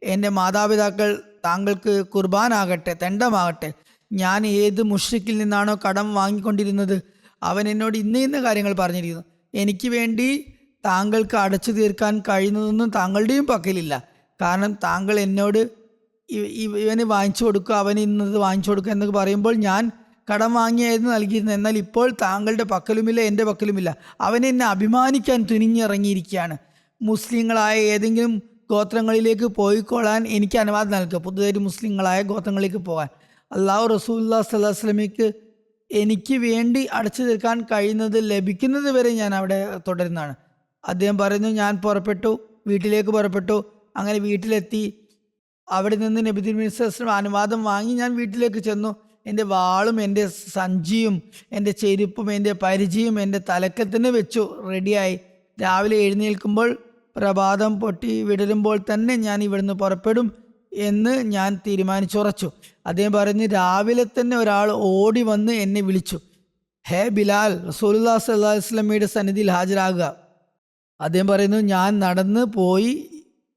[SPEAKER 2] എൻ്റെ മാതാപിതാക്കൾ താങ്കൾക്ക് കുർബാനാകട്ടെ, തെണ്ടമാകട്ടെ. ഞാൻ ഏത് മുഷ്രിക്കിൽ നിന്നാണോ കടം വാങ്ങിക്കൊണ്ടിരുന്നത് അവൻ എന്നോട് ഇന്ന കാര്യങ്ങൾ പറഞ്ഞിരിക്കുന്നു. എനിക്ക് വേണ്ടി താങ്കൾക്ക് അടച്ചു തീർക്കാൻ കഴിയുന്നതൊന്നും താങ്കളുടെയും പക്കലില്ല. കാരണം താങ്കൾ എന്നോട് ഇവന് വാങ്ങിച്ചു കൊടുക്കുക, അവന് ഇന്നത് വാങ്ങിച്ചു കൊടുക്കുക എന്നൊക്കെ പറയുമ്പോൾ ഞാൻ കടം വാങ്ങിയായിരുന്നു നൽകിയിരുന്നത്. എന്നാൽ ഇപ്പോൾ താങ്കളുടെ പക്കലുമില്ല, എൻ്റെ പക്കലുമില്ല. അവൻ എന്നെ അഭിമാനിക്കാൻ തുനിഞ്ഞിറങ്ങിയിരിക്കുകയാണ്. മുസ്ലിങ്ങളായ ഏതെങ്കിലും ഗോത്രങ്ങളിലേക്ക് പോയിക്കൊള്ളാൻ എനിക്ക് അനുവാദം നൽകുക, പുതുതായി മുസ്ലിങ്ങളായ ഗോത്രങ്ങളിലേക്ക് പോകാൻ. അള്ളാഹു റസൂലുള്ളാഹി സ്വല്ലല്ലാഹു അലൈഹി വസല്ലമയ്ക്ക് എനിക്ക് വേണ്ടി അടച്ചു തീർക്കാൻ കഴിയുന്നത് ലഭിക്കുന്നത് വരെ ഞാൻ അവിടെ തുടരുന്നതാണ്. അദ്ദേഹം പറയുന്നു, ഞാൻ വീട്ടിലേക്ക് പുറപ്പെട്ടു. അങ്ങനെ വീട്ടിലെത്തി അവിടെ നിന്ന് നബി തിരുമേനി സ്വല്ലല്ലാഹു അലൈഹി വസല്ലം അനുവാദം വാങ്ങി ഞാൻ വീട്ടിലേക്ക് ചെന്നു. എൻ്റെ വാളും എൻ്റെ സഞ്ചിയും എൻ്റെ ചെരുപ്പും എൻ്റെ പരിചയും എൻ്റെ തലക്കൽ തന്നെ വെച്ചു, റെഡിയായി. രാവിലെ എഴുന്നേൽക്കുമ്പോൾ പ്രഭാതം പൊട്ടി വിടരുമ്പോൾ തന്നെ ഞാൻ ഇവിടുന്ന് പുറപ്പെടും എന്ന് ഞാൻ തീരുമാനിച്ചുറച്ചു. അദ്ദേഹം പറഞ്ഞു, രാവിലെ തന്നെ ഒരാൾ ഓടി വന്ന് എന്നെ വിളിച്ചു, ഹേ ബിലാൽ, റസൂലുള്ളാഹി സ്വല്ലല്ലാഹു അലൈഹി വസല്ലമയുടെ സന്നിധിയിൽ ഹാജരാകുക. അദ്ദേഹം പറയുന്നു, ഞാൻ നടന്ന് പോയി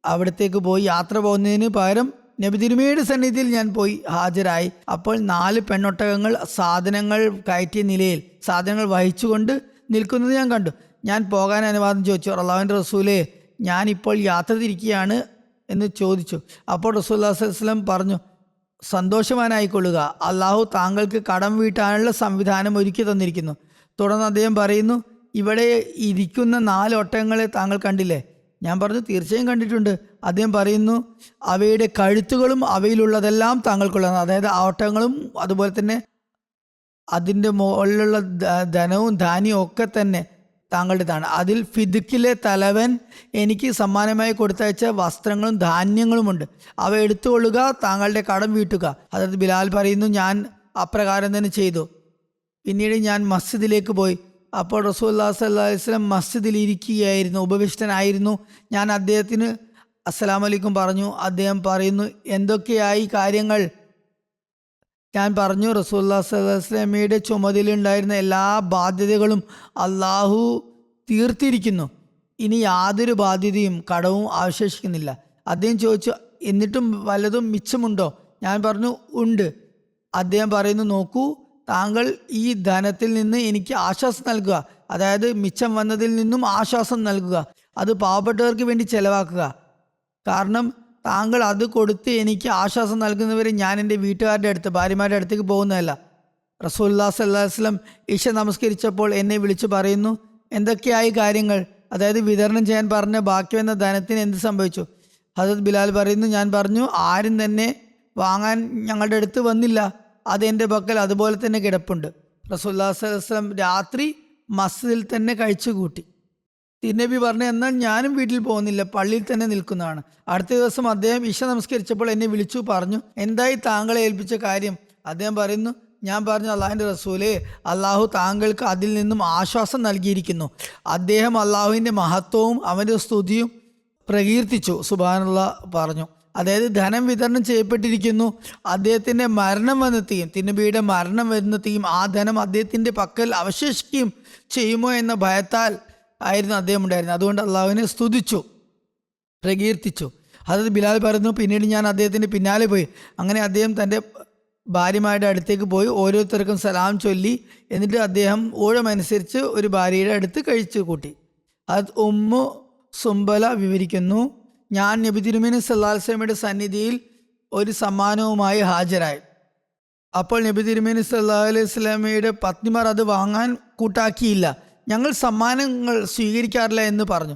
[SPEAKER 2] അവിടത്തേക്ക് പോയി. യാത്ര പോകുന്നതിന് പകരം നബി തിരുമേനിയുടെ സന്നിധിയിൽ ഞാൻ പോയി ഹാജരായി. അപ്പോൾ 4 പെണ്ണൊട്ടകങ്ങൾ സാധനങ്ങൾ കയറ്റിയ നിലയിൽ സാധനങ്ങൾ വഹിച്ചുകൊണ്ട് നിൽക്കുന്നത് ഞാൻ കണ്ടു. ഞാൻ പോകാൻ അനുവാദം ചോദിച്ചു. അല്ലാഹുവിൻ്റെ റസൂലേ, ഞാനിപ്പോൾ യാത്ര തിരിക്കുകയാണ് എന്ന് ചോദിച്ചു. അപ്പോൾ റസൂലുള്ളാഹി സ്വല്ലല്ലാഹു അലൈഹി വസല്ലം പറഞ്ഞു, സന്തോഷവാനായിക്കൊള്ളുക, അള്ളാഹു താങ്കൾക്ക് കടം വീട്ടാനുള്ള സംവിധാനം ഒരുക്കി തന്നിരിക്കുന്നു. തുടർന്ന് അദ്ദേഹം പറയുന്നു, ഇവിടെ ഇരിക്കുന്ന 4 ഒട്ടകങ്ങളെ താങ്കൾ കണ്ടില്ലേ? ഞാൻ പറഞ്ഞു, തീർച്ചയായും കണ്ടിട്ടുണ്ട്. അദ്ദേഹം പറയുന്നു, അവയുടെ കഴുത്തുകളും അവയിലുള്ളതെല്ലാം താങ്കൾക്കുള്ളതാണ്. അതായത് ആ ഒട്ടകങ്ങളും അതുപോലെ തന്നെ അതിൻ്റെ മുകളിലുള്ള ധനവും ധാന്യവും ഒക്കെ തന്നെ താങ്കളുടേതാണ്. അതിൽ ഫിദുക്കിലെ തലവൻ എനിക്ക് സമ്മാനമായി കൊടുത്തയച്ച വസ്ത്രങ്ങളും ധാന്യങ്ങളുമുണ്ട്. അവ എടുത്തുകൊള്ളുക, താങ്കളുടെ കടം വീട്ടുക. അതായത് ബിലാൽ പറയുന്നു, ഞാൻ അപ്രകാരം തന്നെ ചെയ്തു. പിന്നീട് ഞാൻ മസ്ജിദിലേക്ക് പോയി. അപ്പോൾ റസൂലുള്ളാഹി സ്വല്ലല്ലാഹു അലൈഹി വസല്ലം മസ്ജിദിൽ ഇരിക്കുകയായിരുന്നു, ഉപവിഷ്ടനായിരുന്നു. ഞാൻ അദ്ദേഹത്തിന് അസ്സലാമു അലൈക്കും പറഞ്ഞു. അദ്ദേഹം പറയുന്നു, എന്തൊക്കെയായി കാര്യങ്ങൾ? ഞാൻ പറഞ്ഞു, റസൂലുള്ളാഹി സ്വല്ലല്ലാഹു അലൈഹി വസല്ലമയുടെ ചുമതലയുണ്ടായിരുന്ന എല്ലാ ബാധ്യതകളും അള്ളാഹു തീർത്തിരിക്കുന്നു. ഇനി യാതൊരു ബാധ്യതയും കടവും അവശേഷിക്കുന്നില്ല. അദ്ദേഹം ചോദിച്ചു, എന്നിട്ടും വല്ലതും മിച്ചമുണ്ടോ? ഞാൻ പറഞ്ഞു, ഉണ്ട്. അദ്ദേഹം പറയുന്നു, നോക്കൂ, താങ്കൾ ഈ ധനത്തിൽ നിന്ന് എനിക്ക് ആശ്വാസം നൽകുക, അതായത് മിച്ചം വന്നതിൽ നിന്നും ആശ്വാസം നൽകുക. അത് പാവപ്പെട്ടവർക്ക് വേണ്ടി ചെലവാക്കുക. കാരണം താങ്കൾ അത് കൊടുത്ത് എനിക്ക് ആശ്വാസം നൽകുന്നവരെ ഞാൻ എൻ്റെ വീട്ടുകാരുടെ അടുത്ത്, ഭാര്യമാരുടെ അടുത്തേക്ക് പോകുന്നതല്ല. റസൂലുള്ളാഹി സ്വല്ലല്ലാഹു അലൈഹി വസല്ലം ഇശ നമസ്കരിച്ചപ്പോൾ എന്നെ വിളിച്ചു പറയുന്നു, എന്തൊക്കെയായി കാര്യങ്ങൾ? അതായത് വിതരണം ചെയ്യാൻ പറഞ്ഞ ബാക്കി വന്ന ധനത്തിന് എന്ത് സംഭവിച്ചു? ഹദരത്ത് ബിലാൽ പറയുന്നു, ഞാൻ പറഞ്ഞു, ആരും തന്നെ വാങ്ങാൻ ഞങ്ങളുടെ അടുത്ത് വന്നില്ല. അതെൻ്റെ പക്കൽ അതുപോലെ തന്നെ കിടപ്പുണ്ട്. റസൂലുള്ളാഹി സ്വല്ലല്ലാഹു അലൈഹി വസല്ലം രാത്രി മസ്ജിദിൽ തന്നെ കഴിച്ചു കൂട്ടി. തിരുനബി പറഞ്ഞു, എന്നാൽ ഞാനും വീട്ടിൽ പോകുന്നില്ല, പള്ളിയിൽ തന്നെ നിൽക്കുന്നതാണ്. അടുത്ത ദിവസം അദ്ദേഹം ഇശ നമസ്കരിച്ചപ്പോൾ എന്നെ വിളിച്ചു പറഞ്ഞു, എന്തായി താങ്കളെ ഏൽപ്പിച്ച കാര്യം? അദ്ദേഹം പറയുന്നു, ഞാൻ പറഞ്ഞു, അള്ളാഹുവിൻ്റെ റസൂലേ, അള്ളാഹു താങ്കൾക്ക് അതിൽ നിന്നും ആശ്വാസം നൽകിയിരിക്കുന്നു. അദ്ദേഹം അള്ളാഹുവിൻ്റെ മഹത്വവും അവൻ്റെ സ്തുതിയും പ്രകീർത്തിച്ചു. സുബ്ഹാനല്ലാഹ് പറഞ്ഞു. അതായത് ധനം വിതരണം ചെയ്യപ്പെട്ടിരിക്കുന്നു. അദ്ദേഹത്തിൻ്റെ മരണം വന്നെത്തുകയും തിരുനബിയുടെ മരണം വരുന്നെത്തുകയും ആ ധനം അദ്ദേഹത്തിൻ്റെ പക്കൽ അവശേഷിക്കുകയും ചെയ്യുമോ എന്ന ഭയത്താൽ ആയിരുന്നു അദ്ദേഹം ഉണ്ടായിരുന്നത്. അതുകൊണ്ട് അള്ളാഹുവിനെ സ്തുതിച്ചു, പ്രകീർത്തിച്ചു. അത് ബിലാൽ പറയുന്നു, പിന്നീട് ഞാൻ അദ്ദേഹത്തിൻ്റെ പിന്നാലെ പോയി. അങ്ങനെ അദ്ദേഹം തൻ്റെ ഭാര്യമാരുടെ അടുത്തേക്ക് പോയി ഓരോരുത്തർക്കും സലാം ചൊല്ലി. എന്നിട്ട് അദ്ദേഹം ഊഴമനുസരിച്ച് ഒരു ഭാര്യയുടെ അടുത്ത് കഴിച്ചു കൂട്ടി. അത് ഉമ്മു സുംബല വിവരിക്കുന്നു, ഞാൻ നബി തിരുമേനി സല്ലല്ലാഹു അലൈഹി വസല്ലമയുടെ സന്നിധിയിൽ ഒരു സമ്മാനവുമായി ഹാജരായി. അപ്പോൾ നബി തിരുമേനി സല്ലല്ലാഹു അലൈഹി വസല്ലമയുടെ പത്നിമാർ അത് വാങ്ങാൻ കൂട്ടാക്കിയില്ല. ഞങ്ങൾ സമ്മാനങ്ങൾ സ്വീകരിക്കാറില്ല എന്ന് പറഞ്ഞു.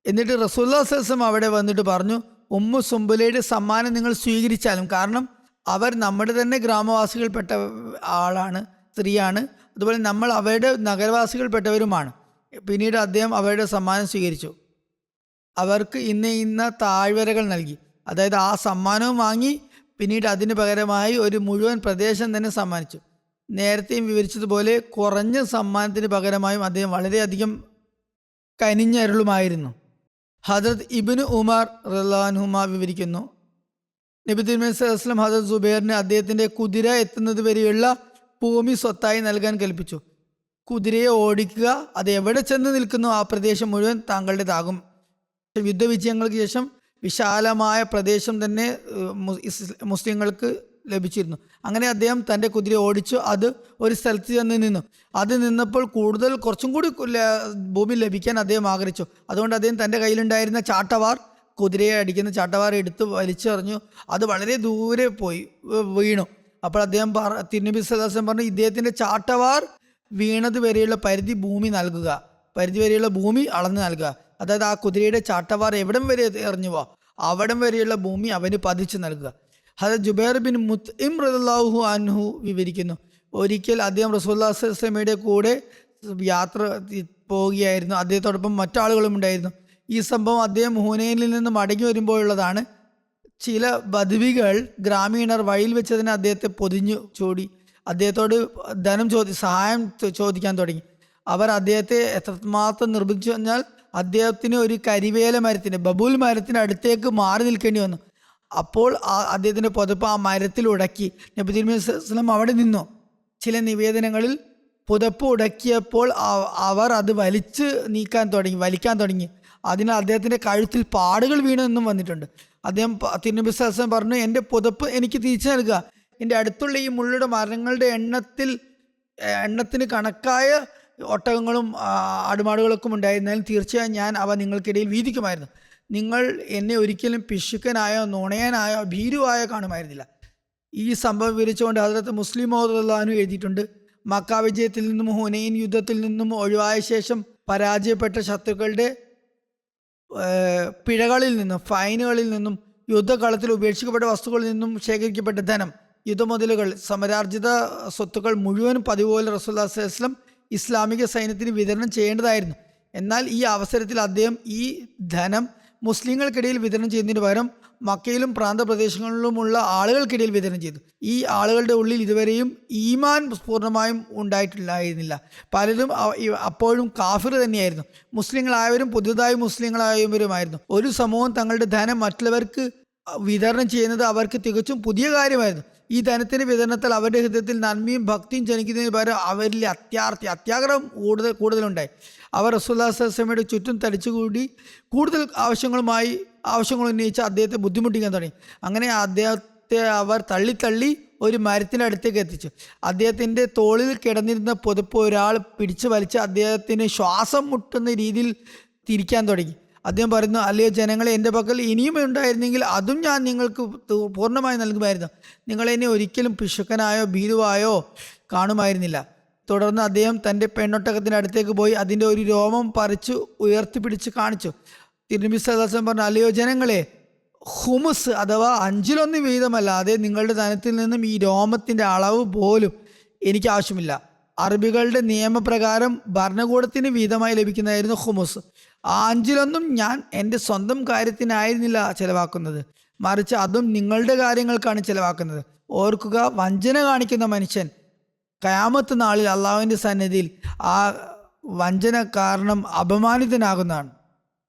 [SPEAKER 2] എന്നിട്ട് റസൂലുള്ളാഹി സ്വല്ലല്ലാഹു അലൈഹി വസല്ലം അവിടെ വന്നിട്ട് പറഞ്ഞു, ഉമ്മു സുംബലയുടെ സമ്മാനം നിങ്ങൾ സ്വീകരിച്ചാലും, കാരണം അവർ നമ്മുടെ തന്നെ ഗ്രാമവാസികൾപ്പെട്ട ആളാണ്, സ്ത്രീയാണ്. അതുപോലെ നമ്മൾ അവരുടെ നഗരവാസികൾപ്പെട്ടവരുമാണ്. പിന്നീട് അദ്ദേഹം അവരുടെ സമ്മാനം സ്വീകരിച്ചു. അവർക്ക് ഇന്ന താഴ്വരകൾ നൽകി. അതായത് ആ സമ്മാനവും വാങ്ങി. പിന്നീട് അതിന് പകരമായി ഒരു മുഴുവൻ പ്രദേശം തന്നെ സമ്മാനിച്ചു. നേരത്തെയും വിവരിച്ചതുപോലെ കുറഞ്ഞ സമ്മാനത്തിന് പകരമായും അദ്ദേഹം വളരെയധികം കനിഞ്ഞരുളുമായിരുന്നു. ഹദരത്ത് ഇബ്നു ഉമർ റളിയല്ലാഹു അൻഹുമ വിവരിക്കുന്നു, നബി തിരുമേനി സല്ലല്ലാഹു അലൈഹി വസല്ലം ഹദരത്ത് സുബൈറിന് അദ്ദേഹത്തിൻ്റെ കുതിര എത്തുന്നത് വരെയുള്ള ഭൂമി സ്വത്തായി നൽകാൻ കൽപ്പിച്ചു. കുതിരയെ ഓടിക്കുക, അത് എവിടെ ചെന്ന് നിൽക്കുന്നു ആ പ്രദേശം മുഴുവൻ താങ്കളുടേതാകും. യുദ്ധവിജയങ്ങൾക്ക് ശേഷം വിശാലമായ പ്രദേശം തന്നെ മുസ്ലിങ്ങൾക്ക് ലഭിച്ചിരുന്നു. അങ്ങനെ അദ്ദേഹം തൻ്റെ കുതിര ഓടിച്ചു. അത് ഒരു സ്ഥലത്ത് ചെന്ന് നിന്നു. അത് നിന്നപ്പോൾ കുറച്ചും കൂടി ഭൂമി ലഭിക്കാൻ അദ്ദേഹം ആഗ്രഹിച്ചു. അതുകൊണ്ട് അദ്ദേഹം തൻ്റെ കയ്യിലുണ്ടായിരുന്ന ചാട്ടവാർ, കുതിരയെ അടിക്കുന്ന ചാട്ടവാർ എടുത്ത് വലിച്ചെറിഞ്ഞു. അത് വളരെ ദൂരെ പോയി വീണു. അപ്പോൾ അദ്ദേഹം തിരുനബി സല്ലല്ലാഹു അലൈഹി വസല്ലം പറഞ്ഞു, ഇദ്ദേഹത്തിൻ്റെ ചാട്ടവാർ വീണത് വരെയുള്ള പരിധി വരെയുള്ള ഭൂമി അളന്ന് നൽകുക. അതായത് ആ കുതിരയുടെ ചാട്ടവാർ എവിടം വരെ എറിഞ്ഞുവോ അവിടം വരെയുള്ള ഭൂമി അവന് പതിച്ചു നൽകുക. ഹദരത്ത് ജുബൈർ ബിൻ മുത്ഇം റളിയല്ലാഹു അൻഹു വിവരിക്കുന്നു, ഒരിക്കൽ അദ്ദേഹം റസൂലുള്ളാഹി സ്വല്ലല്ലാഹു അലൈഹി വസല്ലമയുടെ കൂടെ യാത്ര പോവുകയായിരുന്നു. അദ്ദേഹത്തോടൊപ്പം മറ്റാളുകളും ഉണ്ടായിരുന്നു. ഈ സംഭവം അദ്ദേഹം ഹുനൈനിൽ നിന്ന് മടങ്ങി വരുമ്പോഴുള്ളതാണ്. ചില ബദ്വികൾ, ഗ്രാമീണർ വഴിയിൽ വെച്ച് തന്നെ അദ്ദേഹത്തെ പൊതിഞ്ഞു ചൂടി അദ്ദേഹത്തോട് സഹായം ചോദിക്കാൻ തുടങ്ങി. അവർ അദ്ദേഹത്തെ എത്രമാത്രം നിർബന്ധിച്ചു കഴിഞ്ഞാൽ അദ്ദേഹത്തിന് ഒരു കരിവേല മരത്തിന്, ബബൂൽ മരത്തിന് അടുത്തേക്ക് മാറി നിൽക്കേണ്ടി വന്നു. അപ്പോൾ അദ്ദേഹത്തിൻ്റെ പുതപ്പ് ആ മരത്തിൽ ഉടക്കി. നബി തിരുമേനി സല്ലല്ലാഹു അലൈഹി വസല്ലം അവിടെ നിന്നു. ചില നിവേദനങ്ങളിൽ പുതപ്പ് ഉടക്കിയപ്പോൾ അവർ അത് വലിക്കാൻ തുടങ്ങി. അതിനാൽ അദ്ദേഹത്തിൻ്റെ കഴുത്തിൽ പാടുകൾ വീണു എന്നും വന്നിട്ടുണ്ട്. അദ്ദേഹം തിരുനബി സല്ലല്ലാഹു അലൈഹി വസല്ലം പറഞ്ഞു, എൻ്റെ പുതപ്പ് എനിക്ക് തിരിച്ചു നൽകുക. എൻ്റെ അടുത്തുള്ള ഈ മുള്ളുടെ മരങ്ങളുടെ എണ്ണത്തിന് കണക്കായ ഒട്ടകങ്ങളും ആടുമാടുകളൊക്കെ ഉണ്ടായിരുന്നാലും തീർച്ചയായും ഞാൻ അവ നിങ്ങൾക്കിടയിൽ വീതിക്കുമായിരുന്നു. നിങ്ങൾ എന്നെ ഒരിക്കലും പിശുക്കനായോ നുണയനായോ ഭീരുവായോ കാണുമായിരുന്നില്ല. ഈ സംഭവം വിവരിച്ചുകൊണ്ട് ഹദ്റത്ത് മുസ്ലിം മൗഊദ് റളിയല്ലാഹു അൻഹു എഴുതിയിട്ടുണ്ട്, മക്ക വിജയത്തിൽ നിന്നും ഹുനൈൻ യുദ്ധത്തിൽ നിന്നും ഒഴിവായ ശേഷം പരാജയപ്പെട്ട ശത്രുക്കളുടെ പിഴകളിൽ നിന്നും, ഫൈനുകളിൽ നിന്നും, യുദ്ധകളത്തിൽ ഉപേക്ഷിക്കപ്പെട്ട വസ്തുക്കളിൽ നിന്നും ശേഖരിക്കപ്പെട്ട ധനം, യുദ്ധമുതലുകൾ, സമരാർജിത സ്വത്തുക്കൾ മുഴുവനും പതിവ് പോലെ റസൂലുള്ളാഹി സ്വല്ലല്ലാഹു അലൈഹി വസല്ലം ഇസ്ലാമിക സൈന്യത്തിന് വിതരണം ചെയ്യേണ്ടതായിരുന്നു. എന്നാൽ ഈ അവസരത്തിൽ അദ്ദേഹം ഈ ധനം മുസ്ലിങ്ങൾക്കിടയിൽ വിതരണം ചെയ്യുന്നതിന് പകരം മക്കയിലും പ്രാന്തപ്രദേശങ്ങളിലുമുള്ള ആളുകൾക്കിടയിൽ വിതരണം ചെയ്തു. ഈ ആളുകളുടെ ഉള്ളിൽ ഇതുവരെയും ഈമാൻ പൂർണ്ണമായും ഉണ്ടായിട്ടില്ലായിരുന്നില്ല. പലരും അപ്പോഴും കാഫിർ തന്നെയായിരുന്നു. മുസ്ലിങ്ങളായവരും പുതുതായി മുസ്ലിങ്ങളായവരുമായിരുന്നു. ഒരു സമൂഹം തങ്ങളുടെ ധനം മറ്റുള്ളവർക്ക് വിതരണം ചെയ്യുന്നത് അവർക്ക് തികച്ചും പുതിയ കാര്യമായിരുന്നു. ഈ ധനത്തിന്റെ വിതരണത്താൽ അവരുടെ ഹൃദയത്തിൽ നന്മയും ഭക്തിയും ജനിക്കുന്നതിന് പകരം അവരിൽ അത്യാഗ്രഹം കൂടുതലുണ്ടായി. അവർ റസൂലുള്ളാഹി സ്വല്ലല്ലാഹു അലൈഹി വസല്ലമയുടെ ചുറ്റും തടിച്ചുകൂടി കൂടുതൽ ആവശ്യങ്ങൾ ഉന്നയിച്ച് അദ്ദേഹത്തെ ബുദ്ധിമുട്ടിക്കാൻ തുടങ്ങി. അങ്ങനെ അദ്ദേഹത്തെ അവർ തള്ളി ഒരു മരത്തിൻ്റെ അടുത്തേക്ക് എത്തിച്ചു. അദ്ദേഹത്തിൻ്റെ തോളിൽ കിടന്നിരുന്ന പുതപ്പ് ഒരാൾ പിടിച്ചു വലിച്ച് അദ്ദേഹത്തിന് ശ്വാസം മുട്ടുന്ന രീതിയിൽ തിരിക്കാൻ തുടങ്ങി. അദ്ദേഹം പറയുന്നു, അല്ലയോ ജനങ്ങളെ, എൻ്റെ പക്കൽ ഇനിയും ഉണ്ടായിരുന്നെങ്കിൽ അതും ഞാൻ നിങ്ങൾക്ക് പൂർണ്ണമായി നൽകുമായിരുന്നു. നിങ്ങളെന്നെ ഒരിക്കലും പിശുക്കനായോ ഭീരുവായോ കാണുമായിരുന്നില്ല. തുടർന്ന് അദ്ദേഹം തൻ്റെ പെണ്ണൊട്ടകത്തിൻ്റെ അടുത്തേക്ക് പോയി അതിൻ്റെ ഒരു രോമം പറിച്ച് ഉയർത്തിപ്പിടിച്ച് കാണിച്ചു. തിരുനബി സല്ലല്ലാഹു അലൈഹി വസല്ലം പറഞ്ഞു, അല്ലയോ ജനങ്ങളെ, ഹുമുസ് അഥവാ 1/5 വീതമല്ലാതെ നിങ്ങളുടെ ധനത്തിൽ നിന്നും ഈ രോമത്തിൻ്റെ അളവ് പോലും എനിക്ക് ആവശ്യമില്ല. അറബികളുടെ നിയമപ്രകാരം ഭരണകൂടത്തിന് വീതമായി ലഭിക്കുന്നതായിരുന്നു ഹുമുസ്. ആ 1/5 ഞാൻ എൻ്റെ സ്വന്തം കാര്യത്തിനായിരുന്നില്ല ചെലവാക്കുന്നത്, മറിച്ച് അതും നിങ്ങളുടെ കാര്യങ്ങൾക്കാണ് ചെലവാക്കുന്നത്. ഓർക്കുക, വഞ്ചന കാണിക്കുന്ന മനുഷ്യൻ ഖിയാമത്ത് നാളിൽ അള്ളാഹുവിൻ്റെ സന്നിധിയിൽ ആ വഞ്ചന കാരണം അപമാനിതനാകുന്നതാണ്.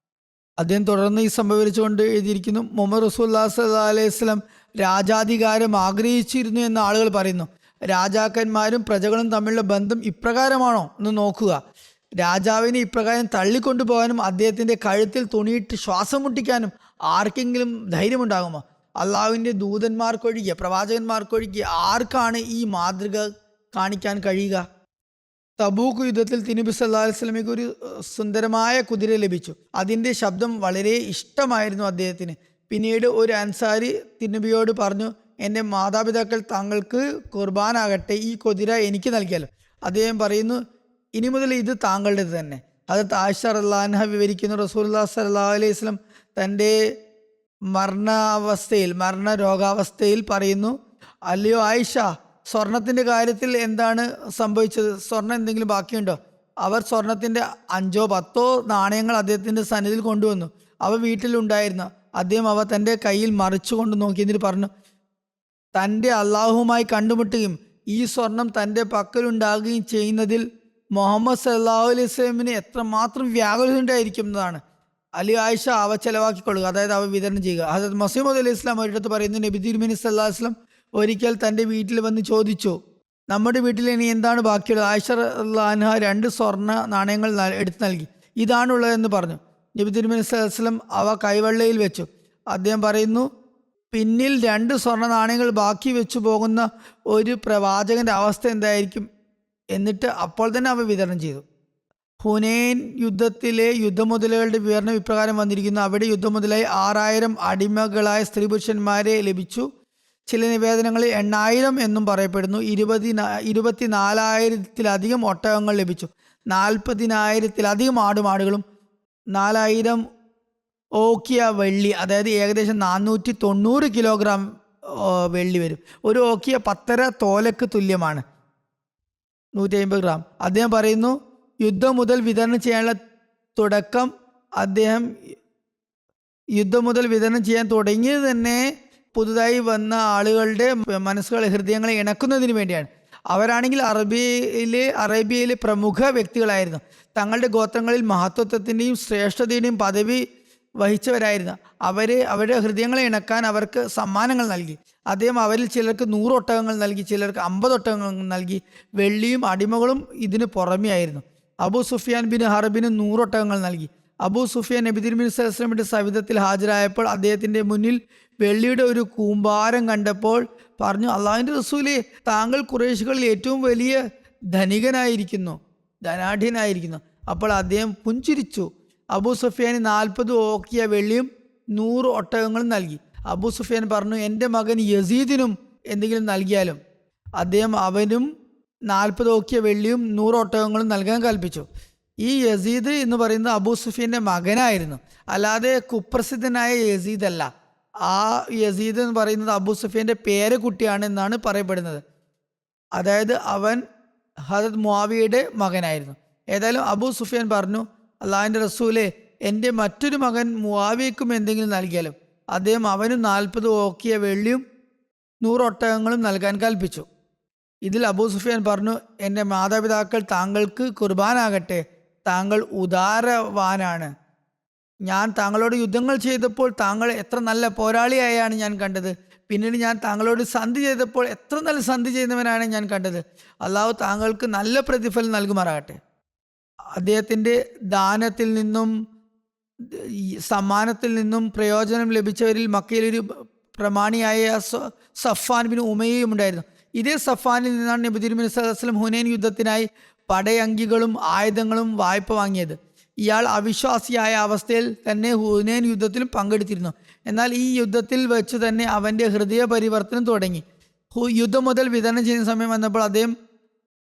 [SPEAKER 2] അദ്ദേഹം തുടർന്ന് ഈ സംഭവിച്ചുകൊണ്ട് എഴുതിയിരിക്കുന്നു, മുഹമ്മദ് റസൂലുള്ളാഹി സ്വല്ലല്ലാഹു അലൈഹി വസല്ലം രാജാധികാരം ആഗ്രഹിച്ചിരുന്നു എന്ന് ആളുകൾ പറയുന്നു. രാജാക്കന്മാരും പ്രജകളും തമ്മിലുള്ള ബന്ധം ഇപ്രകാരമാണോ എന്ന് നോക്കുക. രാജാവിനെ ഇപ്രകാരം തള്ളിക്കൊണ്ടുപോകാനും അദ്ദേഹത്തിൻ്റെ കഴുത്തിൽ തുണിയിട്ട് ശ്വാസം മുട്ടിക്കാനും ആർക്കെങ്കിലും ധൈര്യമുണ്ടാകുമോ? അള്ളാഹുവിൻ്റെ ദൂതന്മാർക്കൊഴികെ, പ്രവാചകന്മാർക്കൊഴികെ ആർക്കാണ് ഈ മാതൃക കാണിക്കാൻ കഴിയുക? തബൂക്ക് യുദ്ധത്തിൽ തിരുനബി സല്ലല്ലാഹു അലൈഹി വസല്ലമയ്ക്ക് ഒരു സുന്ദരമായ കുതിര ലഭിച്ചു. അതിൻ്റെ ശബ്ദം വളരെ ഇഷ്ടമായിരുന്നു അദ്ദേഹത്തിന്. പിന്നീട് ഒരു അൻസാരി തിരുനബിയോട് പറഞ്ഞു, എൻ്റെ മാതാപിതാക്കൾ താങ്കൾക്ക് കുർബാനാകട്ടെ, ഈ കുതിര എനിക്ക് നൽകിയാലോ? അദ്ദേഹം പറയുന്നു, ഇനി മുതൽ ഇത് താങ്കളുടേത് തന്നെ. ഹദരത്ത് ആയിഷ റളിയല്ലാഹു അൻഹ വിവരിക്കുന്നു, റസൂലുള്ളാഹി സ്വല്ലല്ലാഹു അലൈഹി വസല്ലം തൻ്റെ മരണരോഗാവസ്ഥയിൽ പറയുന്നു, അല്ലയോ ആയിഷ, സ്വർണത്തിൻ്റെ കാര്യത്തിൽ എന്താണ് സംഭവിച്ചത്? സ്വർണം എന്തെങ്കിലും ബാക്കിയുണ്ടോ? അവർ സ്വർണത്തിൻ്റെ 5 or 10 നാണയങ്ങൾ അദ്ദേഹത്തിൻ്റെ സന്നിധിയിൽ കൊണ്ടുവന്നു. അവ വീട്ടിലുണ്ടായിരുന്നു. അദ്ദേഹം അവ തൻ്റെ കയ്യിൽ മറിച്ചു കൊണ്ട് നോക്കി. എന്നിട്ട് പറഞ്ഞു, തൻ്റെ അള്ളാഹുവുമായി കണ്ടുമുട്ടുകയും ഈ സ്വർണം തൻ്റെ പക്കലുണ്ടാകുകയും ചെയ്യുന്നതിൽ മുഹമ്മദ് സല്ലല്ലാഹു അലൈഹി വസല്ലമിന് എത്രമാത്രം വ്യാകുലതയുണ്ടായിരിക്കും എന്നതാണ്. അലി ആയിഷ അവ ചെലവാക്കിക്കൊള്ളുക, അതായത് അവ വിതരണം ചെയ്യുക. ഹദരത്ത് മസീഹ് മൗഊദ് അലൈഹി ഇസ്ലാം ഒരിടത്ത് പറയുന്നു, നബി തിരുമേനി സല്ലല്ലാഹു അലൈഹി വസല്ലം ഒരിക്കൽ തൻ്റെ വീട്ടിൽ വന്ന് ചോദിച്ചു, നമ്മുടെ വീട്ടിൽ ഇനി എന്താണ് ബാക്കിയുള്ളത്? ആയിഷ റളിയല്ലാഹു അൻഹ 2 സ്വർണ്ണ നാണയങ്ങൾ എടുത്തു നൽകി. ഇതാണുള്ളതെന്ന് പറഞ്ഞു. നബി തിരുമേനി സല്ലല്ലാഹു അലൈഹി വസല്ലം അവ കൈവെള്ളയിൽ വെച്ചു. അദ്ദേഹം പറയുന്നു, പിന്നിൽ 2 സ്വർണ്ണ നാണയങ്ങൾ ബാക്കി വെച്ചു പോകുന്ന ഒരു പ്രവാചകന്റെ അവസ്ഥ എന്തായിരിക്കും? എന്നിട്ട് അപ്പോൾ തന്നെ അവ വിതരണം ചെയ്തു. ഹുനൈൻ യുദ്ധത്തിലെ യുദ്ധമുതലുകളുടെ വിവരണം ഇപ്രകാരം വന്നിരിക്കുന്നു. അവിടെ യുദ്ധമുതലായി 6000 അടിമകളായ സ്ത്രീ പുരുഷന്മാരെ ലഭിച്ചു. ചില നിവേദനങ്ങളിൽ 8000 എന്നും പറയപ്പെടുന്നു. 24,000-ത്തിലധികം ഒട്ടകങ്ങൾ ലഭിച്ചു. 40,000-ത്തിലധികം ആടുമാടുകളും 4000 ഓക്കിയ വെള്ളി, അതായത് ഏകദേശം 490 കിലോഗ്രാം വെള്ളി വരും. ഒരു ഓക്കിയ 10.5 തോലക്ക് തുല്യമാണ്, 150 ഗ്രാം. അദ്ദേഹം പറയുന്നു, യുദ്ധം മുതൽ വിതരണം ചെയ്യാനുള്ള തുടക്കം യുദ്ധം മുതൽ വിതരണം ചെയ്യാൻ തുടങ്ങിയത് തന്നെ പുതുതായി വന്ന ആളുകളുടെ മനസ്സുകളെ, ഹൃദയങ്ങളെ ഇണക്കുന്നതിന് വേണ്ടിയാണ്. അവരാണെങ്കിൽ അറേബ്യയിലെ പ്രമുഖ വ്യക്തികളായിരുന്നു. തങ്ങളുടെ ഗോത്രങ്ങളിൽ മഹത്വത്വത്തിൻ്റെയും ശ്രേഷ്ഠതയുടെയും പദവി വഹിച്ചവരായിരുന്നു. അവരുടെ ഹൃദയങ്ങളെ ഇണക്കാൻ അവർക്ക് സമ്മാനങ്ങൾ നൽകി. അദ്ദേഹം അവരിൽ ചിലർക്ക് 100 ഒട്ടകങ്ങൾ നൽകി, ചിലർക്ക് 50 ഒട്ടകങ്ങൾ നൽകി. വെള്ളിയും അടിമകളും ഇതിന് പുറമെയായിരുന്നു. അബൂ സുഫിയാൻ ബിൻ ഹർബിന് 100 ഒട്ടകങ്ങൾ നൽകി. അബൂ സുഫിയാൻ നബി തിരുമേനി സ്വല്ലല്ലാഹു അലൈഹി വസല്ലമയുടെ സവിധത്തിൽ ഹാജരായപ്പോൾ അദ്ദേഹത്തിൻ്റെ മുന്നിൽ വെള്ളിയുടെ ഒരു കൂമ്പാരം കണ്ടപ്പോൾ പറഞ്ഞു, അള്ളാഹുവിൻ്റെ റസൂലേ, താങ്കൾ ഖുറൈശികളിൽ ഏറ്റവും വലിയ ധനാഢ്യനായിരിക്കുന്നു. അപ്പോൾ അദ്ദേഹം പുഞ്ചിരിച്ചു. അബൂ സുഫിയാന് 40 ഓക്കിയ വെള്ളിയും 100 ഒട്ടകങ്ങളും നൽകി. അബൂ സുഫിയാൻ പറഞ്ഞു, എൻ്റെ മകൻ യസീദിനും എന്തെങ്കിലും നൽകിയാലും. അദ്ദേഹം അവനും 40 ഓക്കിയ വെള്ളിയും 100 ഒട്ടകങ്ങളും നൽകാൻ കൽപ്പിച്ചു. ഈ യസീദ് എന്ന് പറയുന്നത് അബൂ സുഫിയാൻ്റെ മകനായിരുന്നു, അല്ലാതെ കുപ്രസിദ്ധനായ യസീദ് അല്ല. ആ യസീദ് എന്ന് പറയുന്നത് അബൂ സുഫിയാൻ്റെ പേരക്കുട്ടിയാണ് എന്നാണ് പറയപ്പെടുന്നത്. അതായത് അവൻ ഹദരത്ത് മുആവിയയുടെ മകനായിരുന്നു. ഏതായാലും അബൂ സുഫിയാൻ പറഞ്ഞു, അള്ളാഹിൻ്റെ റസൂലെ, എൻ്റെ മറ്റൊരു മകൻ മുആവിയയ്ക്കും എന്തെങ്കിലും നൽകിയാലും. അദ്ദേഹം അവനും 40 ഓക്കിയ വെള്ളിയും 100 ഒട്ടകങ്ങളും നൽകാൻ കൽപ്പിച്ചു. ഇതിൽ അബൂ സുഫിയാൻ പറഞ്ഞു, എൻ്റെ മാതാപിതാക്കൾ താങ്കൾക്ക് കുർബാനാകട്ടെ, താങ്കൾ ഉദാരവാനാണ്. ഞാൻ താങ്കളോട് യുദ്ധങ്ങൾ ചെയ്തപ്പോൾ താങ്കൾ എത്ര നല്ല പോരാളിയായാണ് ഞാൻ കണ്ടത്. പിന്നീട് ഞാൻ താങ്കളോട് സന്ധി ചെയ്തപ്പോൾ എത്ര നല്ല സന്ധി ചെയ്യുന്നവനാണ് ഞാൻ കണ്ടത്. അള്ളാഹു താങ്കൾക്ക് നല്ല പ്രതിഫലം നൽകുമാറാകട്ടെ. അദ്ദേഹത്തിൻ്റെ ദാനത്തിൽ നിന്നും സമ്മാനത്തിൽ നിന്നും പ്രയോജനം ലഭിച്ചവരിൽ മക്കയിലൊരു പ്രമാണിയായ സഫ്വാൻ ബിൻ ഉമയ്യയും ഉണ്ടായിരുന്നു. ഇതേ സഫ്വാനിൽ നിന്നാണ് നബി തിരുമേനി സ്വല്ലല്ലാഹു അലൈഹി വസല്ലം ഹുനൈൻ യുദ്ധത്തിനായി പടയങ്കികളും ആയുധങ്ങളും വായ്പ വാങ്ങിയത്. ഇയാൾ അവിശ്വാസിയായ അവസ്ഥയിൽ തന്നെ ഹുനൈൻ യുദ്ധത്തിലും പങ്കെടുത്തിരുന്നു. എന്നാൽ ഈ യുദ്ധത്തിൽ വെച്ച് തന്നെ അവൻ്റെ ഹൃദയ പരിവർത്തനം തുടങ്ങി. യുദ്ധം മുതൽ വിതരണം ചെയ്യുന്ന സമയം വന്നപ്പോൾ അദ്ദേഹം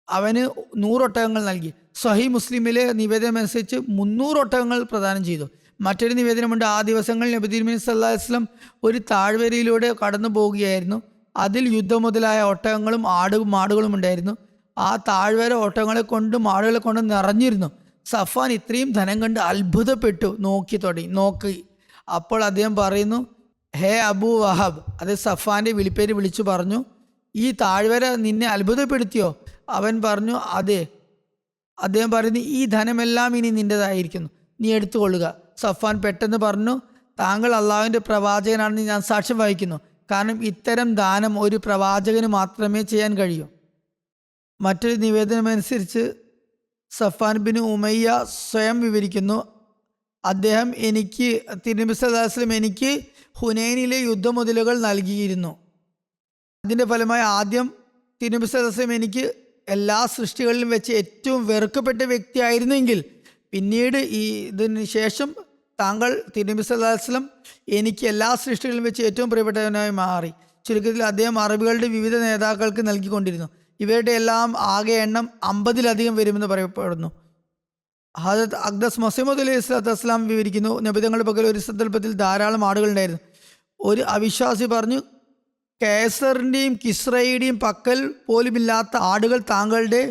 [SPEAKER 2] അവന് 100 ഒട്ടകങ്ങൾ നൽകി. സ്വഹീഹ് മുസ്ലിമിലെ നിവേദനം അനുസരിച്ച് 300 ഒട്ടകങ്ങൾ പ്രദാനം ചെയ്തു. മറ്റൊരു നിവേദനമുണ്ട്, ആ ദിവസങ്ങളിൽ നബി തിരുമേനി സല്ലല്ലാഹു അലൈഹി വസല്ലം ഒരു താഴ്വരയിലൂടെ കടന്നു പോവുകയായിരുന്നു. അതിൽ യുദ്ധം മുതലായ ഒട്ടകങ്ങളും മാടുകളും ഉണ്ടായിരുന്നു. ആ താഴ്വര ഒട്ടകങ്ങളെ കൊണ്ടും മാടുകളെ കൊണ്ടും നിറഞ്ഞിരുന്നു. സഫാൻ ഇത്രയും ധനം കണ്ട് അത്ഭുതപ്പെട്ടു നോക്കി. അപ്പോൾ അദ്ദേഹം പറയുന്നു, ഹേ അബൂ വഹബ്, അത് സഫാൻ്റെ വിളിപ്പേര് വിളിച്ചു പറഞ്ഞു, ഈ താഴ്വര നിന്നെ അത്ഭുതപ്പെടുത്തിയോ? അവൻ പറഞ്ഞു, അതെ. അദ്ദേഹം പറയുന്നു, ഈ ധനമെല്ലാം ഇനി നിൻ്റെതായിരിക്കുന്നു, നീ എടുത്തുകൊള്ളുക. സഫാൻ പെട്ടെന്ന് പറഞ്ഞു, താങ്കൾ അള്ളാഹുവിൻ്റെ പ്രവാചകനാണെന്ന് ഞാൻ സാക്ഷ്യം വഹിക്കുന്നു. കാരണം ഇത്തരം ദാനം ഒരു പ്രവാചകന് മാത്രമേ ചെയ്യാൻ കഴിയൂ. മറ്റൊരു നിവേദനമനുസരിച്ച് സഫാൻ ബിൻ ഉമയ്യ സ്വയം വിവരിക്കുന്നു, അദ്ദേഹം തിരുനബി സല്ലല്ലാഹു അലൈഹി വസല്ലം എനിക്ക് ഹുനൈനിലെ യുദ്ധമുതലുകൾ നൽകിയിരുന്നു. അതിൻ്റെ ഫലമായി ആദ്യം തിരുനബി സല്ലല്ലാഹു അലൈഹി വസല്ലം എനിക്ക് എല്ലാ സൃഷ്ടികളിലും വെച്ച് ഏറ്റവും വെറുക്കപ്പെട്ട വ്യക്തിയായിരുന്നെങ്കിൽ പിന്നീട് ഇതിന് ശേഷം താങ്കൾ തിരുനബി സല്ലല്ലാഹു അലൈഹി വസല്ലം എനിക്ക് എല്ലാ സൃഷ്ടികളിലും വെച്ച് ഏറ്റവും പ്രിയപ്പെട്ടവനായി മാറി. ചുരുക്കത്തിൽ അദ്ദേഹം അറബികളുടെ വിവിധ നേതാക്കൾക്ക് നൽകിക്കൊണ്ടിരുന്നു. ഇവരുടെ എല്ലാം ആകെ എണ്ണം 50-ലധികം വരുമെന്ന് പറയപ്പെടുന്നു. ഹദരത്ത് അഖ്ദസ് മസീമദ് അലൈഹി സ്വലാത്തു വസ്സലാം വിവരിക്കുന്നു, നബിതങ്ങളുടെ പക്കൽ ഒരു സന്ദർഭത്തിൽ ധാരാളം ആടുകളുണ്ടായിരുന്നു. ഒരു അവിശ്വാസി പറഞ്ഞു, കേസറിൻ്റെയും കിസ്രയുടെയും പക്കൽ പോലുമില്ലാത്ത ആടുകൾ താങ്കളുടെ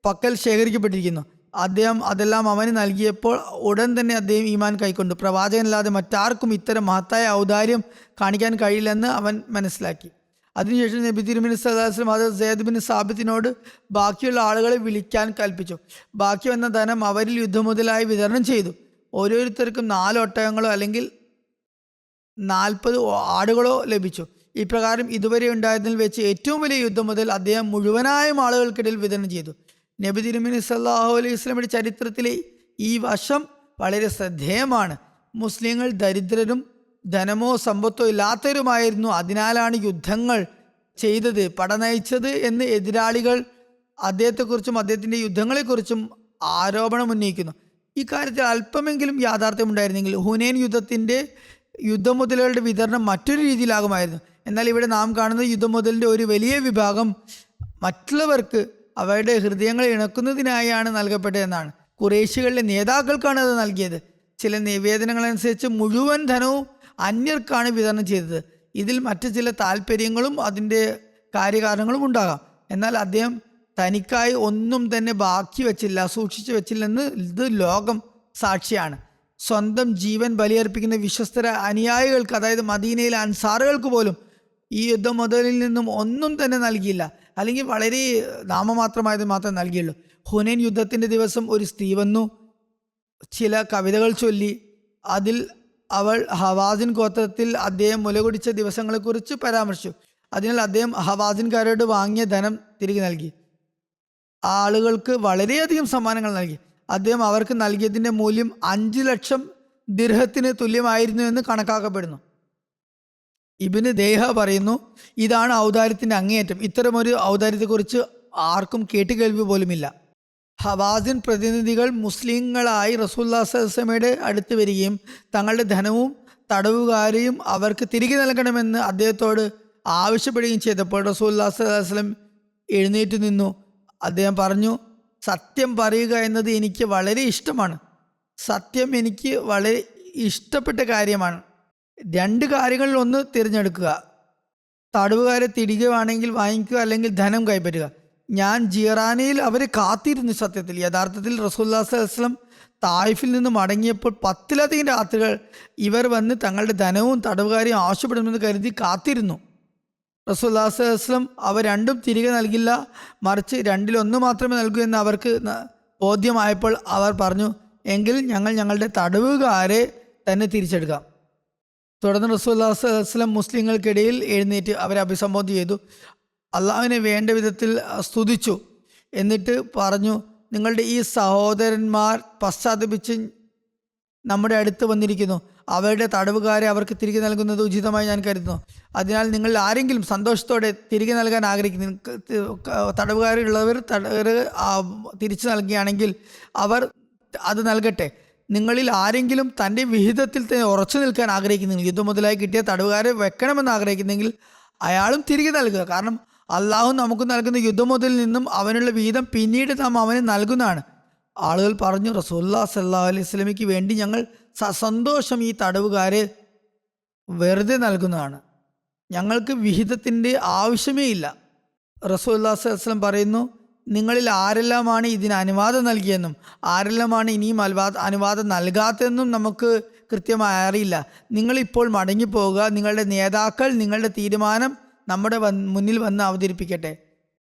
[SPEAKER 2] പക്കൽ ശേഖരിക്കപ്പെട്ടിരിക്കുന്നു. അദ്ദേഹം അതെല്ലാം അവന് നൽകിയപ്പോൾ ഉടൻ തന്നെ അദ്ദേഹം ഈമാൻ കൈക്കൊണ്ടു. പ്രവാചകനല്ലാതെ മറ്റാർക്കും ഇത്തരം മഹത്തായ ഔദാര്യം കാണിക്കാൻ കഴിയില്ലെന്ന് അവൻ മനസ്സിലാക്കി. അതിനുശേഷം നബി തിരുമേനി സല്ലല്ലാഹു അലൈഹി വസല്ലം ഹദരത്ത് സയ്യിദ് ബിൻ സാബിത്തിനോട് ബാക്കിയുള്ള ആളുകളെ വിളിക്കാൻ കൽപ്പിച്ചു. ബാക്കി വന്ന ധനം അവരിൽ യുദ്ധമുതലായി വിതരണം ചെയ്തു. ഓരോരുത്തർക്കും 4 ഒട്ടകങ്ങളോ അല്ലെങ്കിൽ 40 ആടുകളോ ലഭിച്ചു. ഇപ്രകാരം ഇതുവരെ ഉണ്ടായതിൽ വെച്ച് ഏറ്റവും വലിയ യുദ്ധം മുതൽ അദ്ദേഹം മുഴുവനായും ആളുകൾക്കിടയിൽ വിതരണം ചെയ്തു. നബി തിരുമേനി സല്ലല്ലാഹു അലൈഹി വസല്ലമയുടെ ചരിത്രത്തിലെ ഈ വശം വളരെ ശ്രദ്ധേയമാണ്. മുസ്ലിങ്ങൾ ദരിദ്രരും ധനമോ സമ്പത്തോ ഇല്ലാത്തവരുമായിരുന്നു, അതിനാലാണ് യുദ്ധങ്ങൾ ചെയ്തത്, പടനയിച്ചത് എന്ന് എതിരാളികൾ അദ്ദേഹത്തെക്കുറിച്ചും അദ്ദേഹത്തിൻ്റെ യുദ്ധങ്ങളെക്കുറിച്ചും ആരോപണം ഉന്നയിക്കുന്നു. ഇക്കാര്യത്തിൽ അല്പമെങ്കിലും യാഥാർത്ഥ്യമുണ്ടായിരുന്നെങ്കിൽ ഹുനൈൻ യുദ്ധത്തിൻ്റെ യുദ്ധമുതലുകളുടെ വിതരണം മറ്റൊരു രീതിയിലാകുമായിരുന്നു. എന്നാൽ ഇവിടെ നാം കാണുന്നത് യുദ്ധമുതലിൻ്റെ ഒരു വലിയ വിഭാഗം മറ്റുള്ളവർക്ക് അവരുടെ ഹൃദയങ്ങളെ ഇണക്കുന്നതിനായാണ് നൽകപ്പെട്ടതെന്നാണ്. ഖുറൈശികളിലെ നേതാക്കൾക്കാണ് അത് നൽകിയത്. ചില നിവേദനങ്ങളനുസരിച്ച് മുഴുവൻ ധനവും അന്യർക്കാണ് വിതരണം ചെയ്തത്. ഇതിൽ മറ്റ് ചില താല്പര്യങ്ങളും അതിൻ്റെ കാര്യകാരണങ്ങളും ഉണ്ടാകാം. എന്നാൽ അദ്ദേഹം തനിക്കായി ഒന്നും തന്നെ ബാക്കി വെച്ചില്ല, സൂക്ഷിച്ചു വെച്ചില്ലെന്ന് ഇത് ലോകം സാക്ഷിയാണ്. സ്വന്തം ജീവൻ ബലിയർപ്പിക്കുന്ന വിശ്വസ്തര അനുയായികൾക്ക്, അതായത് മദീനയിലെ അൻസാറുകൾക്ക് പോലും ഈ യുദ്ധം മുതലിൽ നിന്നും ഒന്നും തന്നെ നൽകിയില്ല, അല്ലെങ്കിൽ വളരെ നാമമാത്രമായത് മാത്രമേ നൽകിയുള്ളൂ. ഹുനൈൻ യുദ്ധത്തിൻ്റെ ദിവസം ഒരു സ്ത്രീ വന്നു, ചില കവിതകൾ ചൊല്ലി. അതിൽ അവൾ ഹവാസിൻ ഗോത്രത്തിൽ അദ്ദേഹം മുലകുടിച്ച ദിവസങ്ങളെക്കുറിച്ച് പരാമർശിച്ചു. അതിനാൽ അദ്ദേഹം ഹവാസിൻകാരോട് വാങ്ങിയ ധനം തിരികെ നൽകി. ആളുകൾക്ക് വളരെയധികം സമ്മാനങ്ങൾ നൽകി. അദ്ദേഹം അവർക്ക് നൽകിയതിൻ്റെ മൂല്യം 5 ലക്ഷം ദിർഹത്തിന് തുല്യമായിരുന്നു എന്ന് കണക്കാക്കപ്പെടുന്നു. ഇബ്നു ദേഹ പറയുന്നു, ഇതാണ് ഔദാര്യത്തിൻ്റെ അങ്ങേയറ്റം. ഇത്തരമൊരു ഔദാര്യത്തെക്കുറിച്ച് ആർക്കും കേട്ടുകേൾവി പോലുമില്ല. ഹവാസിൻ പ്രതിനിധികൾ മുസ്ലിങ്ങളായി റസൂലുള്ളാഹി സ്വല്ലല്ലാഹു അലൈഹി വസല്ലമയുടെ അടുത്ത് വരികയും തങ്ങളുടെ ധനവും തടവുകാരെയും അവർക്ക് തിരികെ നൽകണമെന്ന് അദ്ദേഹത്തോട് ആവശ്യപ്പെടുകയും ചെയ്തപ്പോൾ റസൂലുള്ളാഹി സ്വല്ലല്ലാഹു അലൈഹി വസല്ലം എഴുന്നേറ്റ് നിന്നു. അദ്ദേഹം പറഞ്ഞു, സത്യം പറയുക എന്നത് എനിക്ക് വളരെ ഇഷ്ടമാണ്. സത്യം എനിക്ക് വളരെ ഇഷ്ടപ്പെട്ട കാര്യമാണ്. 2 കാര്യങ്ങളിൽ ഒന്ന് തിരഞ്ഞെടുക്കുക. തടവുകാരെ തിരികെ വേണമെങ്കിൽ വാങ്ങിക്കുക, അല്ലെങ്കിൽ ധനം കൈപ്പറ്റുക. ഞാൻ ജീറാനയിൽ അവരെ കാത്തിരുന്നു. സത്യത്തിൽ യഥാർത്ഥത്തിൽ റസൂലുള്ളാഹി സ്വല്ലല്ലാഹു അലൈഹി വസല്ലം തായിഫിൽ നിന്ന് മടങ്ങിയപ്പോൾ 10ലധികം രാത്രികൾ ഇവർ വന്ന് തങ്ങളുടെ ധനവും തടവുകാരെയും ആവശ്യപ്പെടുമെന്ന് കരുതി കാത്തിരുന്നു. റസൂലുള്ളാഹി സ്വല്ലല്ലാഹു അലൈഹി വസല്ലം അവ രണ്ടും തിരികെ നൽകില്ല, മറിച്ച് 2-1 മാത്രമേ നൽകൂ എന്ന് അവർക്ക് ബോധ്യമായപ്പോൾ അവർ പറഞ്ഞു, എങ്കിൽ ഞങ്ങൾ ഞങ്ങളുടെ തടവുകാരെ തന്നെ തിരിച്ചെടുക്കാം. തുടർന്ന് റസൂലുള്ളാഹി സ്വല്ലല്ലാഹു അലൈഹി വസല്ലം മുസ്ലിങ്ങൾക്കിടയിൽ എഴുന്നേറ്റ് അവരെ അഭിസംബോധന ചെയ്തു. അള്ളാഹുവിനെ വേണ്ട വിധത്തിൽ സ്തുതിച്ചു. എന്നിട്ട് പറഞ്ഞു, നിങ്ങളുടെ ഈ സഹോദരന്മാർ പശ്ചാത്തപിച്ച് നമ്മുടെ അടുത്ത് വന്നിരിക്കുന്നു. അവരുടെ തടവുകാരെ അവർക്ക് തിരികെ നൽകുന്നത് ഉചിതമായി ഞാൻ കരുതുന്നു. അതിനാൽ നിങ്ങൾ ആരെങ്കിലും സന്തോഷത്തോടെ തിരികെ നൽകാൻ ആഗ്രഹിക്കുന്നു, തടവുകാരുള്ളവർ തിരിച്ചു നൽകുകയാണെങ്കിൽ അവർ അത് നൽകട്ടെ. നിങ്ങളിൽ ആരെങ്കിലും തൻ്റെ വിഹിതത്തിൽ തന്നെ ഉറച്ചു നിൽക്കാൻ ആഗ്രഹിക്കുന്നെങ്കിൽ, യുദ്ധം മുതലായി കിട്ടിയ തടവുകാരെ വെക്കണമെന്ന് ആഗ്രഹിക്കുന്നെങ്കിൽ അയാളും തിരികെ നൽകുക. കാരണം അള്ളാഹു നമുക്ക് നൽകുന്ന യുദ്ധമുതലിൽ നിന്നും അവനുള്ള വിഹിതം പിന്നീട് നാം അവന് നൽകുന്നതാണ്. ആളുകൾ പറഞ്ഞു, റസൂലുള്ളാഹി സ്വല്ലല്ലാഹു അലൈഹി വസല്ലമയ്ക്ക് വേണ്ടി ഞങ്ങൾ സന്തോഷം ഈ തടവുകാരെ വെറുതെ നൽകുന്നതാണ്. ഞങ്ങൾക്ക് വിഹിതത്തിൻ്റെ ആവശ്യമേ ഇല്ല. റസൂലുള്ളാഹി സ്വല്ലല്ലാഹു അലൈഹി വസല്ലം പറയുന്നു, നിങ്ങളിൽ ആരെല്ലാമാണ് ഇതിന് അനുവാദം നൽകിയെന്നും ആരെല്ലാമാണ് ഇനിയും അനുവാദം നൽകാത്തതെന്നും നമുക്ക് കൃത്യമായി അറിയില്ല. നിങ്ങളിപ്പോൾ മടങ്ങിപ്പോവുക. നിങ്ങളുടെ നേതാക്കൾ നിങ്ങളുടെ തീരുമാനം നമ്മുടെ മുന്നിൽ വന്ന് അവതരിപ്പിക്കട്ടെ.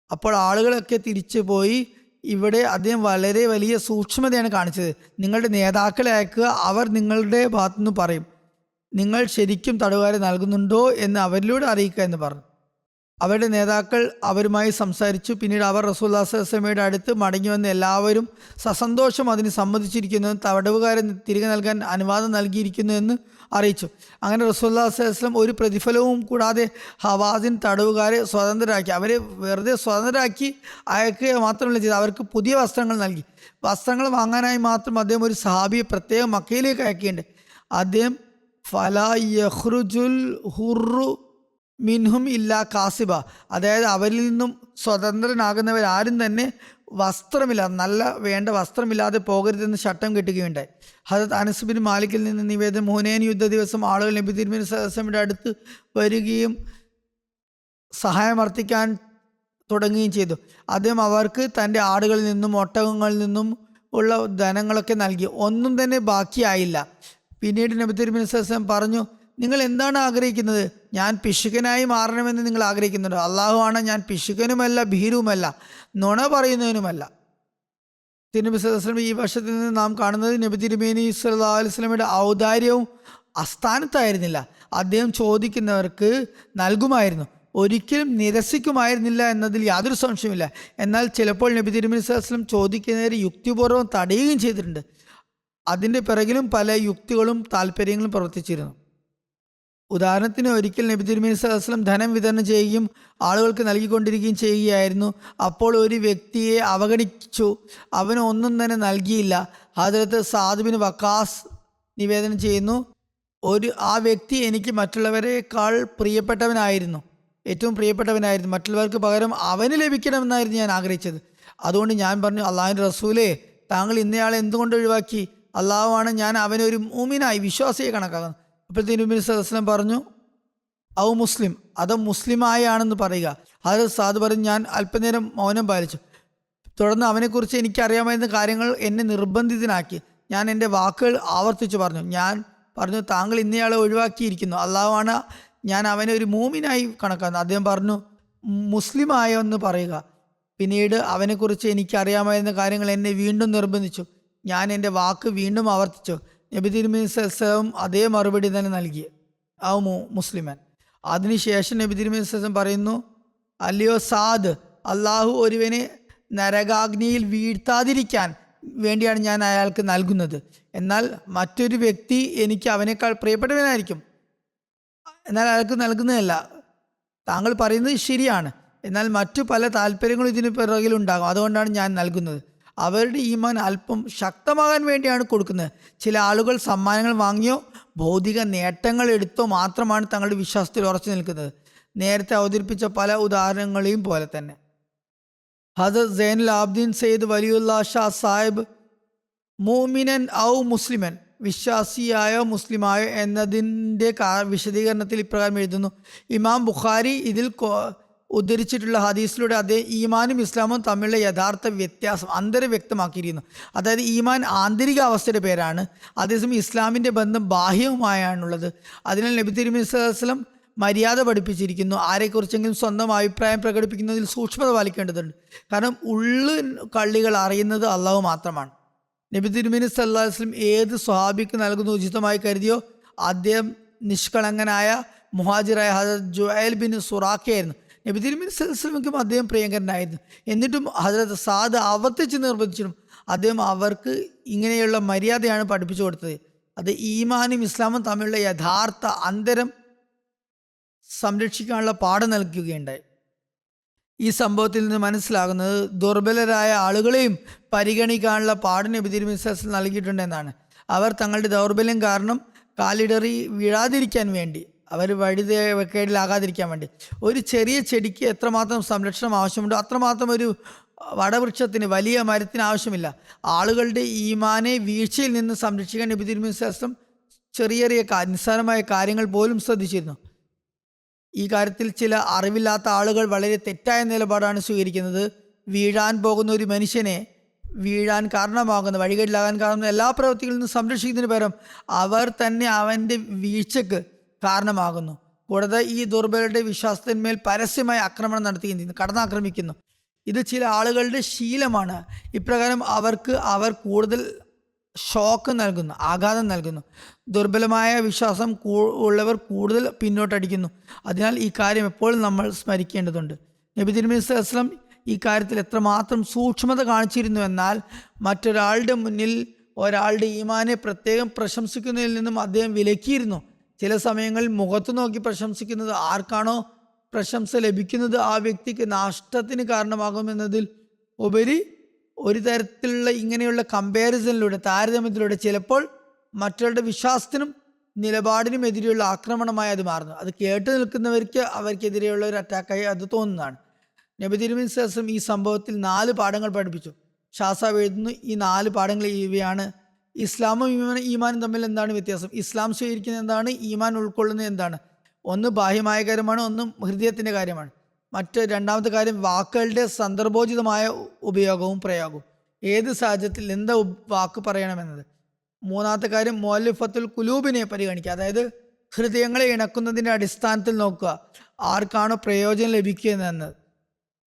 [SPEAKER 2] അപ്പോൾ ആളുകളൊക്കെ തിരിച്ചു പോയി. ഇവിടെ അദ്ദേഹം വളരെ വലിയ സൂക്ഷ്മതയാണ് കാണിച്ചത്. നിങ്ങളുടെ നേതാക്കളെ അയക്കുക, അവർ നിങ്ങളുടെ ഭാഗത്തുനിന്ന് പറയും. നിങ്ങൾ ശരിക്കും തടവുകാരെ നൽകുന്നുണ്ടോ എന്ന് അവരിലൂടെ അറിയിക്കുക എന്ന് പറഞ്ഞു. അവരുടെ നേതാക്കൾ അവരുമായി സംസാരിച്ചു. പിന്നീട് അവർ റസൂലുള്ളാഹി സ്വല്ലല്ലാഹു അലൈഹി വസല്ലമയുടെ അടുത്ത് മടങ്ങി വന്ന് എല്ലാവരും സസന്തോഷം അതിന് സമ്മതിച്ചിരിക്കുന്നുവെന്ന്, തടവുകാരെ തിരികെ നൽകാൻ അനുവാദം നൽകിയിരിക്കുന്നു എന്ന് അറിയിച്ചു. അങ്ങനെ റസൂലുള്ളാഹി സ്വല്ലല്ലാഹു അലൈഹി വസല്ലം ഒരു പ്രതിഫലവും കൂടാതെ ഹവാസിൻ തടവുകാരെ സ്വതന്ത്രരാക്കി. അവരെ വെറുതെ സ്വതന്ത്രരാക്കി അയക്കുക മാത്രമല്ല ചെയ്ത് അവർക്ക് പുതിയ വസ്ത്രങ്ങൾ നൽകി. വസ്ത്രങ്ങൾ വാങ്ങാനായി മാത്രം അദ്ദേഹം ഒരു സഹാബിയെ പ്രത്യേകം മക്കയിലേക്ക് അയക്കേണ്ടത്. അദ്ദേഹം ഫലാ യഖ്റുജുൽ ഹുറു മിൻഹും ഇല്ലാ കാസിബ, അതായത് അവരിൽ നിന്നും സ്വതന്ത്രനാകുന്നവരാരും തന്നെ വസ്ത്രമില്ലാതെ വേണ്ട വസ്ത്രമില്ലാതെ പോകരുതെന്ന് ചട്ടം കെട്ടുകയുണ്ടായി. ഹദരത്ത് അനസ് ബിൻ മാലിക്കിൽ നിന്ന് നിവേദനം, ഹുനൈൻ യുദ്ധ ദിവസം ആളുകൾ നബി തിരുമേനി സ്വല്ലല്ലാഹു അലൈഹി വസല്ലമയുടെ അടുത്ത് വരികയും സഹായമർത്ഥിക്കാൻ തുടങ്ങുകയും ചെയ്തു. അദ്ദേഹം അവർക്ക് തൻ്റെ ആടുകളിൽ നിന്നും ഒട്ടകങ്ങളിൽ നിന്നും ഉള്ള ധനങ്ങളൊക്കെ നൽകി. ഒന്നും തന്നെ ബാക്കിയായില്ല. പിന്നീട് നബി തിരുമേനി സ്വല്ലല്ലാഹു അലൈഹി വസല്ലം പറഞ്ഞു, നിങ്ങൾ എന്താണ് ആഗ്രഹിക്കുന്നത്? ഞാൻ പിശുക്കനായി മാറണമെന്ന് നിങ്ങൾ ആഗ്രഹിക്കുന്നുണ്ടോ? അള്ളാഹു ആണ്, ഞാൻ പിശുക്കനുമല്ല ഭീരുവുമല്ല നുണ പറയുന്നതിനുമല്ല. തിരുനബി സല്ലല്ലാഹു അലൈഹി വസല്ലം ഈ വർഷത്തിൽ നിന്ന് നാം കാണുന്നത് നബി തിരുമേനി സല്ലല്ലാഹു അലൈഹി വസല്ലമയുടെ ഔദാര്യവും അസ്ഥാനത്തായിരുന്നില്ല. അദ്ദേഹം ചോദിക്കുന്നവർക്ക് നൽകുമായിരുന്നു, ഒരിക്കലും നിരസിക്കുമായിരുന്നില്ല എന്നതിൽ യാതൊരു സംശയമില്ല. എന്നാൽ ചിലപ്പോൾ നബി തിരുമേനി സല്ലല്ലാഹു അലൈഹി വസല്ലം ചോദിക്കുന്നവരെ യുക്തിപൂർവ്വം തടയുകയും ചെയ്തിട്ടുണ്ട്. അതിൻ്റെ പിറകിലും പല യുക്തികളും താല്പര്യങ്ങളും പ്രവർത്തിച്ചിരുന്നു. ഉദാഹരണത്തിന് ഒരിക്കൽ നബി തിരുമേനി സല്ലല്ലാഹു അലൈഹി വസല്ലം ധനം വിതരണം ചെയ്യുകയും ആളുകൾക്ക് നൽകിക്കൊണ്ടിരിക്കുകയും ചെയ്യുകയായിരുന്നു. അപ്പോൾ ഒരു വ്യക്തിയെ അവഗണിച്ചു, അവന് ഒന്നും തന്നെ നൽകിയില്ല. ഹദ്റത്ത് സഅദ് ബിൻ വക്കാസ് നിവേദനം ചെയ്യുന്നു, ആ വ്യക്തി എനിക്ക് മറ്റുള്ളവരെക്കാൾ പ്രിയപ്പെട്ടവനായിരുന്നു, ഏറ്റവും പ്രിയപ്പെട്ടവനായിരുന്നു. മറ്റുള്ളവർക്ക് പകരം അവന് ലഭിക്കണമെന്നായിരുന്നു ഞാൻ ആഗ്രഹിച്ചത്. അതുകൊണ്ട് ഞാൻ പറഞ്ഞു, അള്ളാഹുവിൻ്റെ റസൂലേ, താങ്കൾ ഇന്നയാളെ എന്തുകൊണ്ട് ഒഴിവാക്കി? അള്ളാഹുവാണ്, ഞാൻ അവനെ ഒരു മൂമിനായി, വിശ്വാസിയെ കണക്കാക്കുന്നു. അപ്പോഴത്തേക്കും നബി സല്ലല്ലാഹു അലൈഹി വസല്ലം പറഞ്ഞു, ഔ മുസ്ലിം, അത് മുസ്ലിമായാണെന്ന് പറയുക. അത് സാദ് പറഞ്ഞു, ഞാൻ അല്പനേരം മൗനം പാലിച്ചു. തുടർന്ന് അവനെക്കുറിച്ച് എനിക്കറിയാമായിരുന്ന കാര്യങ്ങൾ എന്നെ നിർബന്ധിതനാക്കി. ഞാൻ എൻ്റെ വാക്കുകൾ ആവർത്തിച്ചു പറഞ്ഞു. ഞാൻ പറഞ്ഞു, താങ്കൾ ഇന്നയാളെ ഒഴിവാക്കിയിരിക്കുന്നു, അള്ളാഹുവാണ്, ഞാൻ അവനെ ഒരു മൂമിനായി കണക്കാക്കുന്നു. അദ്ദേഹം പറഞ്ഞു, മുസ്ലിമായോ എന്ന് പറയുക. പിന്നീട് അവനെക്കുറിച്ച് എനിക്കറിയാമായിരുന്ന കാര്യങ്ങൾ എന്നെ വീണ്ടും നിർബന്ധിച്ചു. ഞാൻ എൻ്റെ വാക്ക് വീണ്ടും ആവർത്തിച്ചു. നബി തിരുമേനി സല്ലല്ലാഹു അലൈഹി വസല്ലം അതേ മറുപടി തന്നെ നൽകി, ഔ മുസ്ലിമൻ. അതിനുശേഷം നബി തിരുമേനി സല്ലല്ലാഹു അലൈഹി വസല്ലം പറയുന്നു, അല്ലയോ സാദ്, അള്ളാഹു ഒരുവനെ നരകാഗ്നിയിൽ വീഴ്ത്താതിരിക്കാൻ വേണ്ടിയാണ് ഞാൻ അയാൾക്ക് നൽകുന്നത്. എന്നാൽ മറ്റൊരു വ്യക്തി എനിക്ക് അവനേക്കാൾ പ്രിയപ്പെട്ടവനായിരിക്കും, എന്നാൽ അയാൾക്ക് നൽകുന്നതല്ല. താങ്കൾ പറയുന്നത് ശരിയാണ്, എന്നാൽ മറ്റു പല താല്പര്യങ്ങളും ഇതിന് പിറകിലുണ്ടാകും, അതുകൊണ്ടാണ് ഞാൻ നൽകുന്നത്. അവരുടെ ഈമാൻ അല്പം ശക്തമാകാൻ വേണ്ടിയാണ് കൊടുക്കുന്നത്. ചില ആളുകൾ സമ്മാനങ്ങൾ വാങ്ങിയോ ഭൗതിക നേട്ടങ്ങൾ എടുത്തോ മാത്രമാണ് തങ്ങളുടെ വിശ്വാസത്തിൽ ഉറച്ചു നിൽക്കുന്നത്. നേരത്തെ അവതരിപ്പിച്ച പല ഉദാഹരണങ്ങളെയും പോലെ തന്നെ. ഹദരത്ത് സൈനുൽ ആബ്ദീൻ സയ്യിദ് വലിയുല്ലാ ഷാ സാഹിബ് മുഅ്മിനൻ ഔ മുസ്ലിമൻ, വിശ്വാസിയായോ മുസ്ലിമായോ എന്നതിൻ്റെ വിശദീകരണത്തിൽ ഇപ്രകാരം എഴുതുന്നു. ഇമാം ബുഖാരി ഇതിൽ ഉദ്ധരിച്ചിട്ടുള്ള ഹദീസിലൂടെ അദ്ദേഹം ഈമാനും ഇസ്ലാമും തമ്മിലുള്ള യഥാർത്ഥ വ്യത്യാസം അന്തരം വ്യക്തമാക്കിയിരിക്കുന്നു. അതായത് ഈമാൻ ആന്തരിക അവസ്ഥയുടെ പേരാണ്, അതേസമയം ഇസ്ലാമിൻ്റെ ബന്ധം ബാഹ്യവുമായാണുള്ളത്. അതിനാൽ നബി തിരുമേനി സല്ലല്ലാഹു അലൈഹി വസല്ലം മര്യാദ പഠിപ്പിച്ചിരിക്കുന്നു. ആരെക്കുറിച്ചെങ്കിലും സ്വന്തം അഭിപ്രായം പ്രകടിപ്പിക്കുന്നതിൽ സൂക്ഷ്മത പാലിക്കേണ്ടതുണ്ട്. കാരണം കള്ളികൾ അറിയുന്നത് അള്ളാഹു മാത്രമാണ്. നബി തിരുമേനി സല്ലല്ലാഹു അലൈഹി വസല്ലം ഏത് സ്വഹാബിക്ക് നൽകുന്ന ഉചിതമായി കരുതിയോ അദ്ദേഹം നിഷ്കളങ്കനായ മുഹാജിറായ ഹദരത്ത് ജുഐൽ ബിൻ സുറാഖയായിരുന്നു. നബി തിരുമേനി സല്ലല്ലാഹു അലൈഹി വസല്ലമയ്ക്കും അദ്ദേഹം പ്രിയങ്കരനായിരുന്നു. എന്നിട്ടും ഹദരത്ത് സാദ് ആവർത്തിച്ച് നിർബന്ധിച്ചിട്ടും അദ്ദേഹം അവർക്ക് ഇങ്ങനെയുള്ള മര്യാദയാണ് പഠിപ്പിച്ചു കൊടുത്തത്. അത് ഈമാനും ഇസ്ലാമും തമ്മിലുള്ള യഥാർത്ഥ അന്തരം സംരക്ഷിക്കാനുള്ള പാഠം നൽകുകയുണ്ടായി. ഈ സംഭവത്തിൽ നിന്ന് മനസ്സിലാകുന്നത് ദുർബലരായ ആളുകളെയും പരിഗണിക്കാനുള്ള പാഠം നബി തിരുമേനി സല്ലല്ലാഹു അലൈഹി വസല്ലം നൽകിയിട്ടുണ്ടെന്നാണ്. അവർ തങ്ങളുടെ ദൗർബല്യം കാരണം കാലിടറി വീഴാതിരിക്കാൻ വേണ്ടി, അവർ വഴിതേക്കേടിലാകാതിരിക്കാൻ വേണ്ടി, ഒരു ചെറിയ ചെടിക്ക് എത്രമാത്രം സംരക്ഷണം ആവശ്യമുണ്ടോ അത്രമാത്രം ഒരു വടവൃക്ഷത്തിന്, വലിയ മരത്തിന് ആവശ്യമില്ല. ആളുകളുടെ ഈമാനെ വീഴ്ചയിൽ നിന്ന് സംരക്ഷിക്കാൻ നബി തിരുമേനി സല്ലല്ലാഹു അലൈഹി വസല്ലം ചെറിയ ചെറിയ നിസ്സാരമായ കാര്യങ്ങൾ പോലും ശ്രദ്ധിച്ചിരുന്നു. ഈ കാര്യത്തിൽ ചില അറിവില്ലാത്ത ആളുകൾ വളരെ തെറ്റായ നിലപാടാണ് സ്വീകരിക്കുന്നത്. വീഴാൻ പോകുന്ന ഒരു മനുഷ്യനെ വീഴാൻ കാരണമാകുന്ന, വഴികേടിലാകാൻ കാരണമാകുന്ന എല്ലാ പ്രവൃത്തികളിൽ നിന്നും സംരക്ഷിക്കുന്നതിന് പകരം അവർ തന്നെ അവൻ്റെ വീഴ്ചക്ക് കാരണമാകുന്നു. കൂടാതെ ഈ ദുർബലരുടെ വിശ്വാസത്തിന്മേൽ പരസ്യമായി ആക്രമണം നടത്തുകയും ചെയ്യുന്നു, കടന്നാക്രമിക്കുന്നു. ഇത് ചില ആളുകളുടെ ശീലമാണ്. ഇപ്രകാരം അവർ കൂടുതൽ ഷോക്ക് നൽകുന്നു, ആഘാതം നൽകുന്നു. ദുർബലമായ വിശ്വാസം ഉള്ളവർ കൂടുതൽ പിന്നോട്ടടിക്കുന്നു. അതിനാൽ ഈ കാര്യം എപ്പോഴും നമ്മൾ സ്മരിക്കേണ്ടതുണ്ട്. നബി തിരുമേനി സല്ലല്ലാഹു അലൈഹി വസല്ലം ഈ കാര്യത്തിൽ എത്രമാത്രം സൂക്ഷ്മത കാണിച്ചിരുന്നു എന്നാൽ മറ്റൊരാളുടെ മുന്നിൽ ഒരാളുടെ ഈമാനെ പ്രത്യേകം പ്രശംസിക്കുന്നതിൽ നിന്നും അദ്ദേഹം വിലക്കിയിരുന്നു. ചില സമയങ്ങളിൽ മുഖത്ത് നോക്കി പ്രശംസിക്കുന്നത് ആർക്കാണോ പ്രശംസ ലഭിക്കുന്നത് ആ വ്യക്തിക്ക് നാഷ്ടത്തിന് കാരണമാകുമെന്നതിൽ ഉപരി ഒരു തരത്തിലുള്ള ഇങ്ങനെയുള്ള കമ്പാരിസണിലൂടെ, താരതമ്യത്തിലൂടെ ചിലപ്പോൾ മറ്റുള്ളവരുടെ വിശ്വാസത്തിനും നിലപാടിനും എതിരെയുള്ള ആക്രമണമായി അത് മാറുന്നു. അത് കേട്ട് നിൽക്കുന്നവർക്ക് അവർക്കെതിരെയുള്ള ഒരു അറ്റാക്കായി അത് തോന്നുന്നതാണ്. നബി തിരുമേനി സല്ലല്ലാഹു അലൈഹി വസല്ലം ഈ സംഭവത്തിൽ 4 പാഠങ്ങൾ പഠിപ്പിച്ചു. ഷാസാബ് എഴുതുന്നു, ഈ 4 പാഠങ്ങൾ ഇവയാണ്. ഇസ്ലാമും ഈമാനും തമ്മിൽ എന്താണ് വ്യത്യാസം? ഇസ്ലാം സ്വീകരിക്കുന്നത് എന്താണ്? ഈമാൻ ഉൾക്കൊള്ളുന്നത് എന്താണ്? ഒന്ന് ബാഹ്യമായ കാര്യമാണ്, ഒന്ന് ഹൃദയത്തിൻ്റെ കാര്യമാണ്. രണ്ടാമത്തെ കാര്യം വാക്കുകളുടെ സന്ദർഭോചിതമായ ഉപയോഗവും പ്രയോഗവും, ഏത് സാഹചര്യത്തിൽ എന്താ വാക്ക് പറയണമെന്നത്. മൂന്നാമത്തെ കാര്യം മുഅല്ലിഫത്തുൽ ഖുലൂബിനെ പരിഗണിക്കുക, അതായത് ഹൃദയങ്ങളെ ഇണക്കുന്നതിൻ്റെ അടിസ്ഥാനത്തിൽ നോക്കുക ആർക്കാണോ പ്രയോജനം ലഭിക്കുന്നതെന്നത്,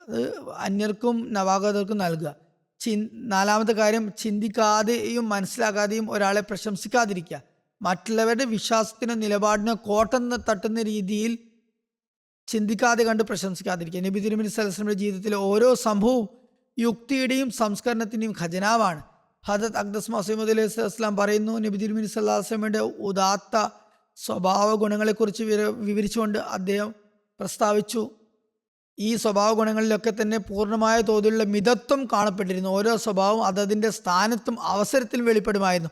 [SPEAKER 2] അത് അന്യർക്കും നവാഗതർക്കും നൽകുക. നാലാമത്തെ കാര്യം ചിന്തിക്കാതെയും മനസ്സിലാക്കാതെയും ഒരാളെ പ്രശംസിക്കാതിരിക്കുക, മറ്റുള്ളവരുടെ വിശ്വാസത്തിനോ നിലപാടിനോ കോട്ടം തട്ടുന്ന രീതിയിൽ ചിന്തിക്കാതെ കണ്ട് പ്രശംസിക്കാതിരിക്കുക. നബി തിരുമേനി സല്ലല്ലാഹു അലൈഹി വസല്ലമയുടെ ജീവിതത്തിലെ ഓരോ സംഭവവും യുക്തിയുടെയും സംസ്കരണത്തിൻ്റെയും ഖജനാവാണ്. ഹദരത്ത് അഖ്ദസ് മസീഹ് മൗഊദ് അലൈഹി സ്വലാം പറയുന്നു, നബി തിരുമേനി സല്ലല്ലാഹു അലൈഹി വസല്ലമയുടെ ഉദാത്ത സ്വഭാവ ഗുണങ്ങളെക്കുറിച്ച് വിവരിച്ചുകൊണ്ട് അദ്ദേഹം പ്രസ്താവിച്ചു. ഈ സ്വഭാവ ഗുണങ്ങളിലൊക്കെ തന്നെ പൂർണ്ണമായ തോതിലുള്ള മിതത്വം കാണപ്പെട്ടിരുന്നു. ഓരോ സ്വഭാവം അതതിൻ്റെ സ്ഥാനത്തും അവസരത്തിലും വെളിപ്പെടുമായിരുന്നു.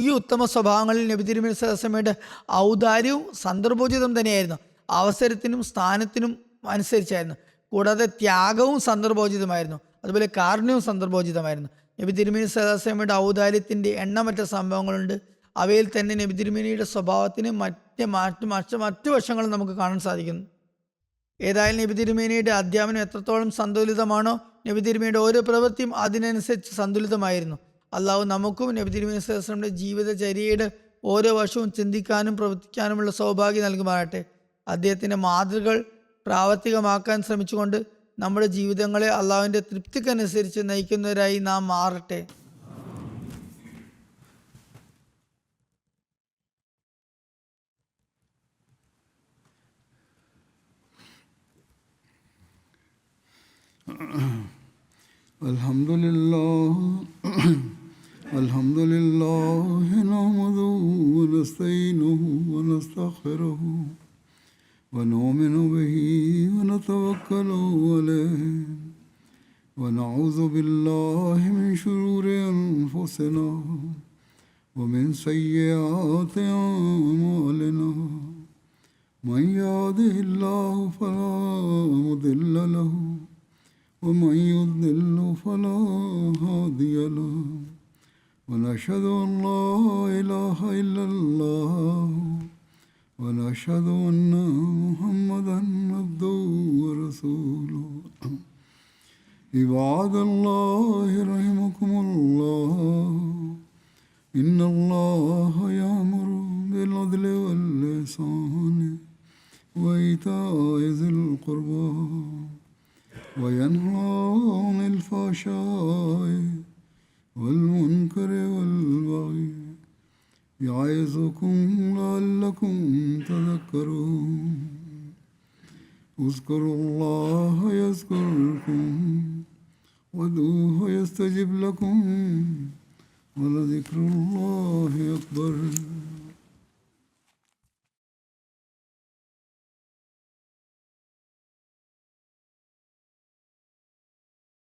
[SPEAKER 2] ഈ ഉത്തമ സ്വഭാവങ്ങളിൽ നബി തിരുമേനി സല്ലല്ലാഹു ഔദാര്യവും സന്ദർഭോചിതം തന്നെയായിരുന്നു. അവസരത്തിനും സ്ഥാനത്തിനും അനുസരിച്ചായിരുന്നു. കൂടാതെ ത്യാഗവും സന്ദർഭോചിതമായിരുന്നു. അതുപോലെ കാരുണ്യവും സന്ദർഭോചിതമായിരുന്നു. നബി തിരുമേനി സല്ലല്ലാഹു അലൈഹി ഔദാര്യത്തിൻ്റെ എണ്ണമറ്റ സംഭവങ്ങളുണ്ട്. അവയിൽ തന്നെ നബി തിരുമേനിയുടെ സ്വഭാവത്തിന് മറ്റ് വശങ്ങളും നമുക്ക് കാണാൻ സാധിക്കുന്നു. ഏതായാലും നബി തിരുമേനിയുടെ അധ്യാപനം എത്രത്തോളം സന്തുലിതമാണോ, നബി തിരുമേനിയുടെ ഓരോ പ്രവൃത്തിയും അതിനനുസരിച്ച് സന്തുലിതമായിരുന്നു. അള്ളാഹു നമുക്കും നബി തിരുമേനി സല്ലല്ലാഹു അലൈഹി വസല്ലമയുടെ ജീവിതചര്യയുടെ ഓരോ വശവും ചിന്തിക്കാനും പ്രവർത്തിക്കാനുമുള്ള സൗഭാഗ്യം നൽകുമാറാട്ടെ. അദ്ദേഹത്തിൻ്റെ മാതൃകകൾ പ്രാവർത്തികമാക്കാൻ ശ്രമിച്ചുകൊണ്ട് നമ്മുടെ ജീവിതങ്ങളെ അള്ളാഹുവിൻ്റെ തൃപ്തിക്കനുസരിച്ച് നയിക്കുന്നവരായി നാം മാറട്ടെ.
[SPEAKER 1] അൽഹംദുലില്ലാഹി നഹ്മദുഹു വനസ്തഈനുഹു വനസ്തഗ്ഫിറുഹു വനുഅ്മിനു ബിഹി വനതവക്കലു അലൈഹി വനഊദു ബില്ലാഹി മിൻ ശുറൂരി അൻഫുസിനാ വമിൻ സയ്യിആതി അഅ്മാലിനാ മൻ യഹ്ദിഹില്ലാഹു ഫലാ മുദില്ല ലഹു ومن يضلل فلا هادي له ونشهد أن لا إله إلا الله ونشهد أن محمدا عبده ورسوله عباد الله رحمكم الله إن الله يأمر بالعدل والإحسان وإيتاء ذي القربى وينهى عن الفحشاء والمنكر والبغي يعظكم لعلكم تذكرون اذكروا الله يذكركم وادعوه يستجب لكم ولذكر الله أكبر.